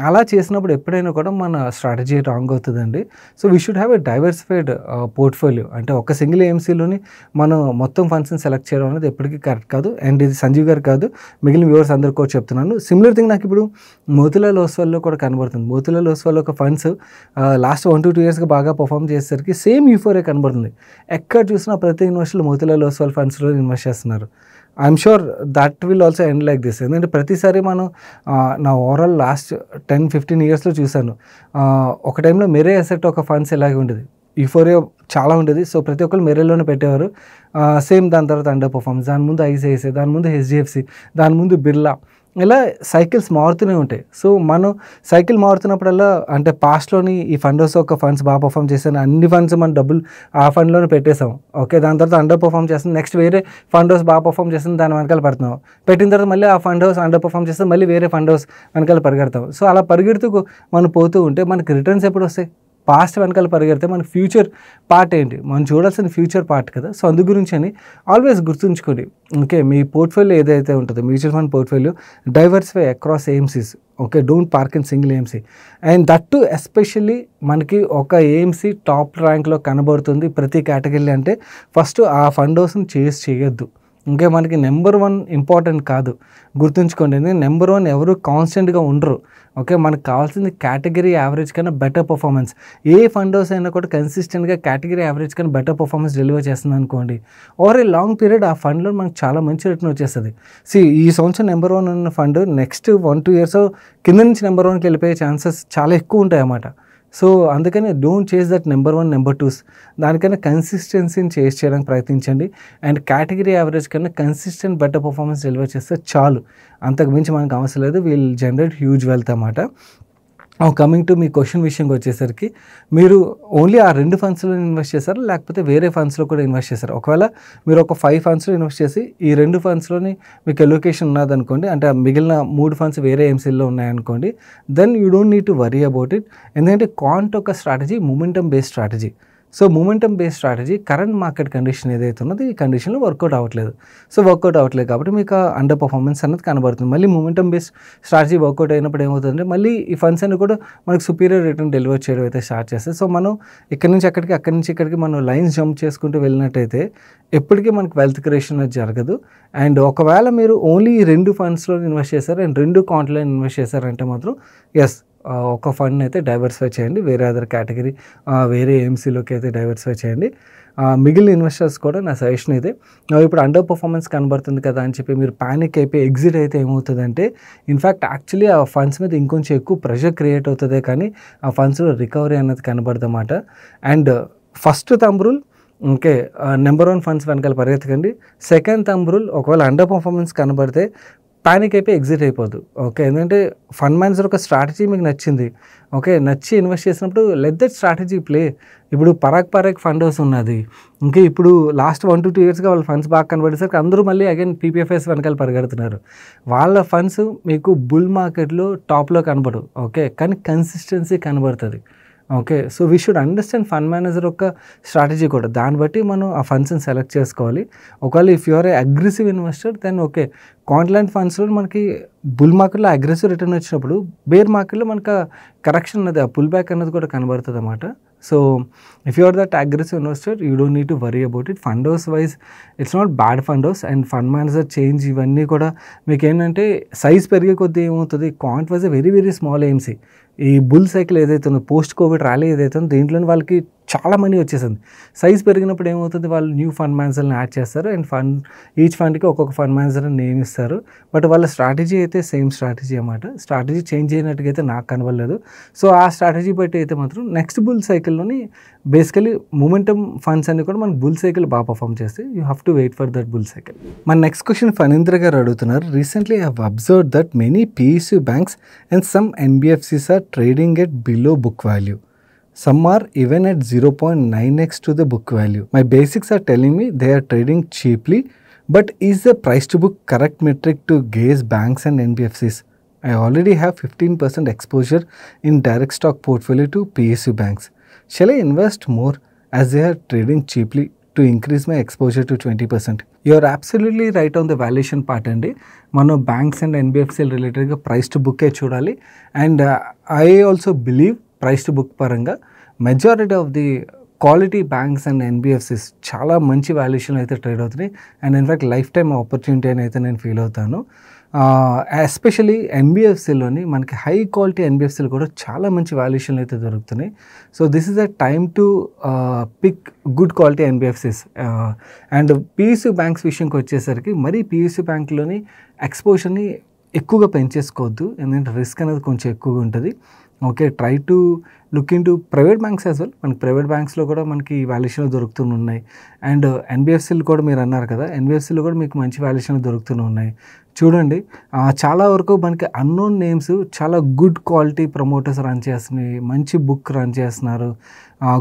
అలా చేసినప్పుడు ఎప్పుడైనా కూడా మన స్ట్రాటజీ రాంగ్ అవుతుందండి. So we should have a diversified portfolio. అంటే ఒక సింగిల్ ఏఎంసీలోని మనం మొత్తం ఫండ్స్ని సెలెక్ట్ చేయడం అనేది ఎప్పటికీ కరెక్ట్ కాదు. అండ్ ఇది సంజీవ్ గారు కాదు, మిగిలిన వ్యూవర్స్ అందరికీ కూడా చెప్తున్నాను. సిమిలర్ థింగ్ నాకు ఇప్పుడు మోతిలాల్ ఓస్వాల్లో కూడా కనబడుతుంది. మోతిలాల్ ఓస్వాల్ ఒక ఫండ్స్ లాస్ట్ 1 to 2 yearsగా బాగా పర్ఫామ్ చేసేసరికి సేమ్ యూఫోరియా కనబడుతుంది. ఎక్కడ చూసినా ప్రతి ఇన్వెస్టర్లు మోతిలాల్ ఓస్వాల్ ఫండ్స్లో ఇన్వెస్ట్ చేస్తున్నారు. I'm sure that will also end like this. ఎందుకంటే ప్రతిసారి మనం నా ఓవరాల్ లాస్ట్ 10-15 yearsలో చూశాను. ఒక టైంలో మెరే అసెట్ ఒక ఫండ్స్ ఇలాగే ఉండేది, యూఫోరియా చాలా ఉండేది. సో ప్రతి ఒక్కరు మెరేలోనే పెట్టేవారు. సేమ్ దాని తర్వాత అండర్ పర్ఫార్మెన్స్, దాని ముందు ఐసిఐసిఐ, దాని ముందు హెచ్డిఎఫ్సి, దాని ముందు బిర్లా, ఇలా సైకిల్స్ మారుతూనే ఉంటాయి. సో మనం సైకిల్ మారుతున్నప్పుడల్లా అంటే పాస్ట్లోని ఈ ఫండ్ హౌస్ ఒక ఫండ్స్ బాగా పర్ఫామ్ చేశాను, అన్ని ఫండ్స్ మన డబ్బులు ఆ ఫండ్లోనే పెట్టేసాం. ఓకే, దాని తర్వాత అండర్ పర్ఫామ్ చేస్తాం, నెక్స్ట్ వేరే ఫండ్ హౌస్ బాగా పర్ఫామ్ చేస్తుంది, దాని వెనకాల పడుతున్నాం. పెట్టిన తర్వాత మళ్ళీ ఆ ఫండ్ హౌస్ అండర్ పర్ఫామ్ చేస్తాం, మళ్ళీ వేరే ఫండ్ హౌస్ వెనకాల పరిగెడతాం. సో అలా పరిగెడుతూ మనం పోతూ ఉంటే మనకి రిటర్న్స్ ఎప్పుడు వస్తాయి? పాస్ట్ వెనకాల పరిగెడితే మనకి ఫ్యూచర్ పార్ట్ ఏంటి, మనం చూడాల్సిన ఫ్యూచర్ పార్ట్ కదా. సో అందు గురించి అని ఆల్వేస్ గుర్తుంచుకోండి. ఓకే, మీ పోర్ట్ఫోలియో ఏదైతే ఉంటుందో mutual fund portfolio diversify across AMCs. Okay, don't park in single AMC. And that to especially మనకి ఒక ఏఎంసీ టాప్ ర్యాంక్లో కనబడుతుంది ప్రతి కేటగిరీ అంటే ఫస్ట్ ఆ ఫండ్ హౌస్ని చేస్ చేయొద్దు. ఇంకా మనకి నెంబర్ 1 ఇంపార్టెంట్ కాదు, గుర్తుంచుకోండి. ఎందుకంటే నెంబర్ 1 ఎవరు కాన్స్టెంట్గా ఉండరు. ఓకే, మనకు కావాల్సింది కేటగిరీ యావరేజ్ కన్నా బెటర్ పర్ఫార్మెన్స్. ఏ ఫండ్ హౌస్ అయినా కూడా కన్సిస్టెంట్గా కేటగిరీ యావరేజ్ కన్నా బెటర్ పర్ఫార్మెన్స్ డెలివర్ చేస్తుంది అనుకోండి, ఓవర్ ఏ లాంగ్ పీరియడ్ ఆ ఫండ్లో మనకు చాలా మంచి రిటర్న్ వచ్చేస్తుంది. ఈ సంవత్సరం నెంబర్ 1 ఉన్న ఫండ్ నెక్స్ట్ 1-2 years కింద నుంచి నెంబర్ 1కి వెళ్ళిపోయే ఛాన్సెస్ చాలా ఎక్కువ ఉంటాయి అన్నమాట. సో అందుకని డోంట్ చేస్ దట్ నెంబర్ 1, నెంబర్ 2s. దానికన్నా కన్సిస్టెన్సీని చేస్ చేయడానికి ప్రయత్నించండి. అండ్ కేటగిరీ యావరేజ్ కన్నా కన్సిస్టెంట్ బెటర్ పర్ఫార్మెన్స్ డెలివర్ చేస్తే చాలు, అంతకు మించి మనకు అవసరం లేదు. వీల్ జనరేట్ హ్యూజ్ వెల్త్ అన్నమాట. కమింగ్ టు మీ క్వశ్చన్ విషయంకి వచ్చేసరికి, మీరు ఓన్లీ ఆ 2 ఫండ్స్లో ఇన్వెస్ట్ చేశారు లేకపోతే వేరే ఫండ్స్లో కూడా ఇన్వెస్ట్ చేశారు? ఒకవేళ మీరు ఒక 5 ఫండ్స్లో ఇన్వెస్ట్ చేసి ఈ 2 ఫండ్స్లోని మీకు ఎలొకేషన్ ఉన్నదనుకోండి, అంటే మిగిలిన 3 ఫండ్స్ వేరే ఎంసీల్లో ఉన్నాయనుకోండి, then you don't need to worry about it. ఎందుకంటే కాంట్ ఒక strategy momentum based strategy. So momentum based strategy current market condition ఏదైతే ఉన్నదో ఈ కండిషన్లో వర్కౌట్ అవ్వట్లేదు. సో వర్కౌట్ అవ్వట్లేదు కాబట్టి మీకు అండర్ పర్ఫార్మెన్స్ అనేది కనబడుతుంది. మళ్ళీ మూమెంటమ్ బేస్డ్ స్ట్రాటజీ వర్కౌట్ అయినప్పుడు ఏమవుతుందంటే మళ్ళీ ఈ ఫండ్స్ అన్ని కూడా మనకు సుపీరియర్ రిటర్న్ డెలివర్ చేయడం అయితే స్టార్ట్ చేస్తాయి. సో మనం ఇక్కడ నుంచి అక్కడి నుంచి ఇక్కడికి మనం లైన్స్ జంప్ చేసుకుంటూ వెళ్ళినట్టయితే ఎప్పటికీ మనకు వెల్త్ క్రియేషన్ అనేది జరగదు. అండ్ ఒకవేళ మీరు ఓన్లీ ఈ 2 ఫండ్స్లో ఇన్వెస్ట్ చేశారు అండ్ 2 కాంట్లో ఇన్వెస్ట్ చేశారంటే మాత్రం ఎస్ ఒక ఫండ్ అయితే డైవర్సిఫై చేయండి, వేరే అదర్ కేటగిరీ వేరే ఏఎంసీలోకి అయితే డైవర్సిఫై చేయండి. మిగిలిన ఇన్వెస్టర్స్ కూడా నా సజెషన్ అయితే ఇప్పుడు అండర్ పర్ఫార్మెన్స్ కనబడుతుంది కదా అని చెప్పి మీరు ప్యానిక్ అయిపోయి ఎగ్జిట్ అయితే ఏమవుతుందంటే ఇన్ఫ్యాక్ట్ యాక్చువల్లీ ఆ ఫండ్స్ మీద ఇంకొంచెం ఎక్కువ ప్రెషర్ క్రియేట్ అవుతుంది కానీ ఆ ఫండ్స్లో రికవరీ అనేది కనబడదన్నమాట. And first thumb rule okay, number 1 funds వెనకాల పరిగెత్తకండి. సెకండ్ థంబ్ రూల్ ఒకవేళ అండర్ పర్ఫార్మెన్స్ కనబడితే పానిక్ అయిపోయి ఎగ్జిట్ అయిపోదు. ఓకే, ఎందుకంటే ఫండ్ మేనేజర్ ఒక స్ట్రాటజీ మీకు నచ్చింది, ఓకే, నచ్చి ఇన్వెస్ట్ చేసినప్పుడు లెట్ దట్ స్ట్రాటజీ ప్లే. ఇప్పుడు పరాక్ ఫండ్ హౌస్ ఉన్నది, ఇంకా ఇప్పుడు లాస్ట్ 1 to 2 ఇయర్స్గా వాళ్ళ ఫండ్స్ బాగా కనబడేసరికి అందరూ మళ్ళీ అగైన్ పీపీఎఫ్ఎస్ వెనకాల పరిగెడుతున్నారు. వాళ్ళ ఫండ్స్ మీకు బుల్ మార్కెట్లో టాప్లో కనబడవు, ఓకే, కానీ కన్సిస్టెన్సీ కనబడుతుంది. Okay, so we should understand fund manager యొక్క స్ట్రాటజీ కూడా, దాన్ని బట్టి మనం ఆ ఫండ్స్ని సెలెక్ట్ చేసుకోవాలి. ఒకవేళ if you're a aggressive investor then okay, కాంట్లాంట్ ఫండ్స్లో మనకి బుల్ మార్కెట్లో అగ్రెసివ్ రిటర్న్ వచ్చినప్పుడు బేర్ మార్కెట్లో మనకు కరెక్షన్ అనేది ఆ పుల్ బ్యాక్ అనేది కూడా కనబడుతుంది అన్నమాట. So if you are that aggressive investor you don't need to worry about it. Fund house wise it's not bad fund house and fund manager change ఇవన్నీ కూడా మీకు ఏంటంటే సైజ్ పెరిగే కొద్దీ ఏమవుతుంది, Quant was a very very small AMC. ఈ bull cycle ఏదైతే ఉందో పోస్ట్ కోవిడ్ ర్యాలీ ఏదైతే ఉందో దీంట్లోనే వాళ్ళకి చాలా మనీ వచ్చేసింది. సైజ్ పెరిగినప్పుడు ఏమవుతుంది, వాళ్ళు న్యూ ఫండ్ మేనేజర్ని యాడ్ చేస్తారు అండ్ ఈచ్ ఫండ్కి ఒక్కొక్క ఫండ్ మేనేజర్ని నియమిస్తారు. బట్ వాళ్ళ స్ట్రాటజీ అయితే సేమ్ స్ట్రాటజీ అన్నమాట. స్ట్రాటజీ చేంజ్ అయినట్టుగా అయితే నాకు కనబడలేదు. సో ఆ స్ట్రాటజీ బట్టి అయితే మాత్రం నెక్స్ట్ బుల్ సైకిల్లోని బేసికలీ మూమెంటమ్ ఫండ్స్ అన్ని కూడా మనకు బుల్ సైకిల్ బాగా పర్ఫామ్ చేస్తాయి. You have to wait for that bull cycle. మన నెక్స్ట్ క్వశ్చన్ ఫణీంద్ర గారు అడుగుతున్నారు. Recently I have observed that many PSU banks and some NBFCs are trading at below book value. Some are even at 0.9x to the book value. My basics are telling me they are trading cheaply, but is the price to book correct metric to gauge banks and NBFCs? I already have 15% exposure in direct stock portfolio to PSU banks. Shall I invest more as they are trading cheaply to increase my exposure to 20%? You are absolutely right on the valuation part అండి. మనం banks and NBFCL రిలేటెడ్గా price to బుక్కే చూడాలి. And I also believe price to book పరంగా majority of the quality banks and NBFCs చాలా మంచి valuation అయితే trade అవుతున్నాయి. And in fact lifetime opportunity అని అయితే నేను ఫీల్ అవుతాను. ఎస్పెషలీ NBFCలోని మనకి హై క్వాలిటీ NBFCలు కూడా చాలా మంచి వాల్యుయేషన్లు అయితే దొరుకుతున్నాయి. So this is the time to pick good quality NBFCs. And PSU banks విషయంకి వచ్చేసరికి మరి PSU బ్యాంక్లోని ఎక్స్పోజర్ని ఎక్కువగా పెంచేసుకోవద్దు, ఎందుకంటే రిస్క్ అనేది కొంచెం ఎక్కువగా ఉంటుంది. Okay, try to look in to private banks as well. మనకి ప్రైవేట్ బ్యాంక్స్లో కూడా మనకి వాల్యుయేషన్లు దొరుకుతున్నాయి. అండ్ NBFCలు కూడా మీరు అన్నారు కదా, NBFCలో కూడా మీకు మంచి వాల్యుయేషన్లు దొరుకుతున్నాయి. చూడండి, చాలా వరకు మనకి అన్నోన్ నేమ్స్ చాలా గుడ్ క్వాలిటీ ప్రమోటర్స్ రన్ చేస్తున్నాయి, మంచి బుక్ రన్ చేస్తున్నారు.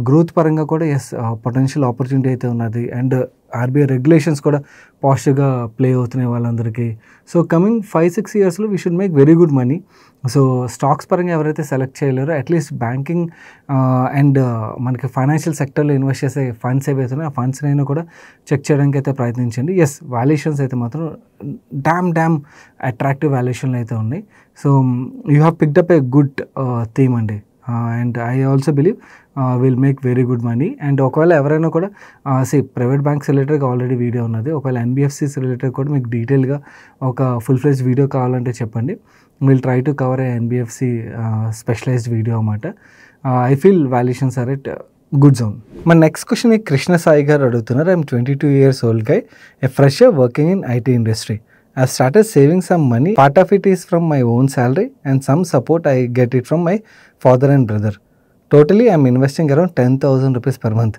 గ్రోత్ పరంగా కూడా ఎస్ పొటెన్షియల్ ఆపర్చునిటీ అయితే ఉన్నది. అండ్ RBI రెగ్యులేషన్స్ కూడా పాజిటివ్గా ప్లే అవుతున్నాయి వాళ్ళందరికీ. సో కమింగ్ 5-6 ఇయర్స్లో we should make very good money. So stocks పరంగా ఎవరైతే సెలెక్ట్ చేయలేరో అట్లీస్ట్ బ్యాంకింగ్ అండ్ మనకి ఫైనాన్షియల్ సెక్టర్లో ఇన్వెస్ట్ చేసే ఫండ్స్ ఏవైతే ఉన్నాయో ఆ ఫండ్స్నైనా కూడా చెక్ చేయడానికి అయితే ప్రయత్నించండి. ఎస్ వాల్యుయేషన్స్ అయితే మాత్రం డ్యామ్ అట్రాక్టివ్ వాల్యుయేషన్లు అయితే ఉన్నాయి. So you have picked up a good theme అండి. And I also believe will make very good money. And ఒకవేళ ఎవరైనా కూడా ప్రైవేట్ బ్యాంక్స్ రిలేటెడ్గా ఆల్రెడీ వీడియో ఉన్నది, ఒకవేళ NBFCs రిలేటెడ్ కూడా మీకు డీటెయిల్గా ఒక ఫుల్ ఫ్లెజ్ వీడియో కావాలంటే చెప్పండి. Will try to cover a NBFC specialised video అన్నమాట. I feel valuations are at good zone. మన నెక్స్ట్ క్వశ్చన్ కృష్ణ సాయి గారు అడుగుతున్నారు. I'm 22 years old guy, a fresher working in IT industry. I've started saving some money. Part of it is from my own salary and some support I get it from my father and brother. Totally I'm investing around 10,000 rupees per month.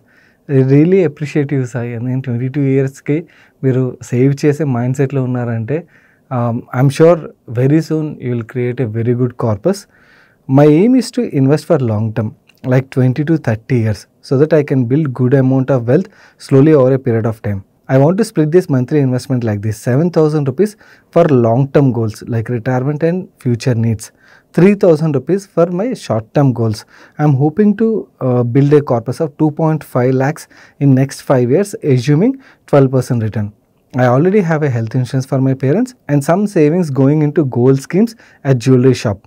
I really appreciate you, Sai. And then 22 yearsకి మీరు save చేసే mind సెట్లో ఉన్నారంటే I'm sure very soon you will create a very good corpus. My aim is to invest for long term, like 20 to 30 years, so that I can build good amount of wealth slowly over a period of time. I want to split this monthly investment like this: 7,000 rupees for long-term goals like retirement and future needs, 3,000 rupees for my short-term goals. I'm hoping to build a corpus of 2.5 lakhs in next 5 years, assuming 12% return. I already have a health insurance for my parents and some savings going into gold schemes at jewelry shop.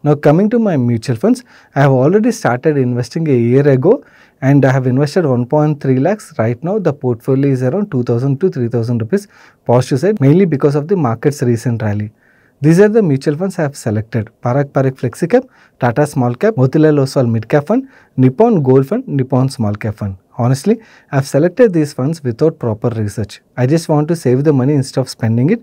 Now coming to my mutual funds, I have already started investing a year ago and I have invested 1.3 lakhs. Right now the portfolio is around 2,000 to 3,000 rupees positive side, mainly because of the market's recent rally. These are the mutual funds I have selected: Parak Parekh Flexi Cap, Tata Small Cap, Motilal Oswal Mid Cap Fund, Nippon Gold Fund, Nippon Small Cap Fund. Honestly, I have selected these funds without proper research. I just want to save the money instead of spending it.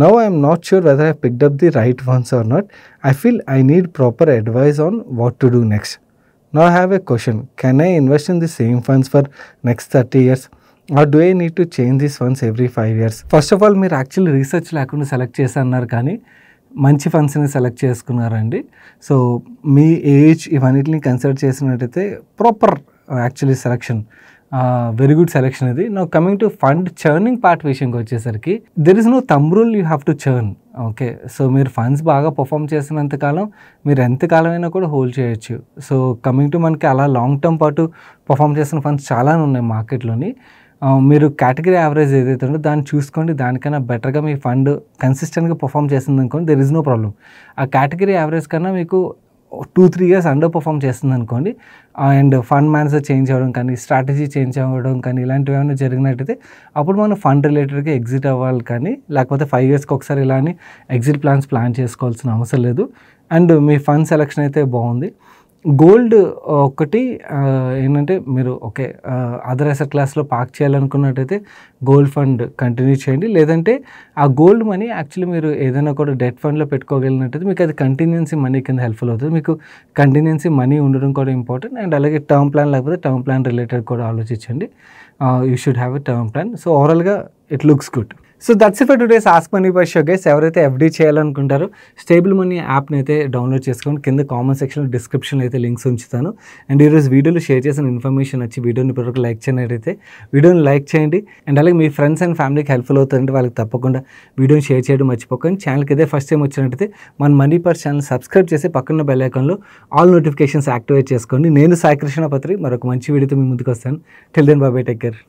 Now I am not sure whether I picked up the right ones or not. I feel I need proper advice on what to do next. Now I have a question: can I invest in the same funds for next 30 years? Or do I need to change these funds every 5 years? First of all మీరు actually research లేకుండా select చేస్తున్నారు, కానీ మంచి ఫండ్స్ని select చేసుకున్నారండి. So మీ age ఇవన్నిటిని consider చేసినట్టయితే proper actually selection, very good selection ఇది. నా coming to fund churning part విషయంకి వచ్చేసరికి there is no thumb rule you have to churn. Okay, so మీరు ఫండ్స్ బాగా పర్ఫామ్ చేసినంతకాలం మీరు ఎంతకాలం అయినా కూడా హోల్డ్ చేయొచ్చు. సో కమింగ్ టు మనకి అలా లాంగ్ టర్మ్ పాటు పర్ఫామ్ చేసిన ఫండ్స్ చాలానే ఉన్నాయి మార్కెట్లోని. మీరు కేటగిరీ యావరేజ్ ఏదైతే ఉందో దాన్ని చూసుకోండి. దానికన్నా బెటర్గా మీ ఫండ్ కన్సిస్టెంట్గా పర్ఫామ్ చేస్తుంది అనుకోండి, దెర్ ఇస్ నో ప్రాబ్లం. ఆ కేటగిరీ యావరేజ్ కన్నా మీకు 2-3 years అండర్ పర్ఫామ్ చేస్తుంది అనుకోండి, అండ్ ఫండ్ మేనేజర్ చేంజ్ అవ్వడం కానీ, స్ట్రాటజీ చేంజ్ అవ్వడం కానీ, ఇలాంటివి ఏమైనా జరిగినట్టయితే అప్పుడు మనం ఫండ్ రిలేటెడ్గా ఎగ్జిట్ అవ్వాలి. కానీ లేకపోతే 5 yearsకి ఒకసారి ఇలా అని ఎగ్జిట్ ప్లాన్ చేసుకోవాల్సిన అవసరం లేదు. అండ్ మీ ఫండ్ సెలెక్షన్ అయితే బాగుంది. గోల్డ్ ఒకటి ఏంటంటే మీరు ఓకే అదర్ అసెట్ క్లాస్లో పార్క్ చేయాలనుకున్నట్టయితే గోల్డ్ ఫండ్ కంటిన్యూ చేయండి. లేదంటే ఆ గోల్డ్ మనీ యాక్చువల్లీ మీరు ఏదైనా కూడా డెట్ ఫండ్లో పెట్టుకోగలిగినట్టయితే మీకు అది కంటిన్యూన్సీ మనీ కింద హెల్ప్ఫుల్ అవుతుంది. మీకు కంటిన్యూన్సీ మనీ ఉండడం కూడా ఇంపార్టెంట్. అండ్ అలాగే టర్మ్ ప్లాన్ లేకపోతే టర్మ్ ప్లాన్ రిలేటెడ్ కూడా ఆలోచించండి. You should have a term plan. So ఓవరాల్గా it looks good. So that's it for today's ask money by show guys. ఎవరైతే ఎఫ్డీ చేయాలనుకుంటారో స్టేబుల్ మనీ యాప్ని అయితే డౌన్లోడ్ చేసుకోండి. కింద కామెంట్ సెక్షన్లో డిస్క్రిప్షన్లో అయితే లింక్స్ ఉంచుతాను. అండ్ ఈరోజు వీడియోలో షేర్ చేసిన ఇన్ఫర్మేషన్ వచ్చి వీడియోని ఇప్పటివరకు లైక్ చేయనట్టయితే వీడియోని లైక్ చేయండి. అండ్ అలాగే మీ ఫ్రెండ్స్ అండ్ ఫ్యామిలీకి హెల్ప్ఫుల్ అవుతుందంటే వాళ్ళకి తప్పకుండా వీడియోని షేర్ చేయడం మర్చిపోకండి. ఛానల్కి ఇదే ఫస్ట్ టైం వచ్చినట్టయితే మన మనీ పర్ ఛానల్ సబ్స్క్రైబ్ చేసి పక్కన బెల్ ఐకాన్లో ఆల్ నోటిఫికేషన్స్ యాక్టివేట్ చేసుకోండి. నేను సాయి కృష్ణ పత్రి మరొక మంచి వీడియోతో మీ ముందుకు వస్తాను. Till then bye bye, take care.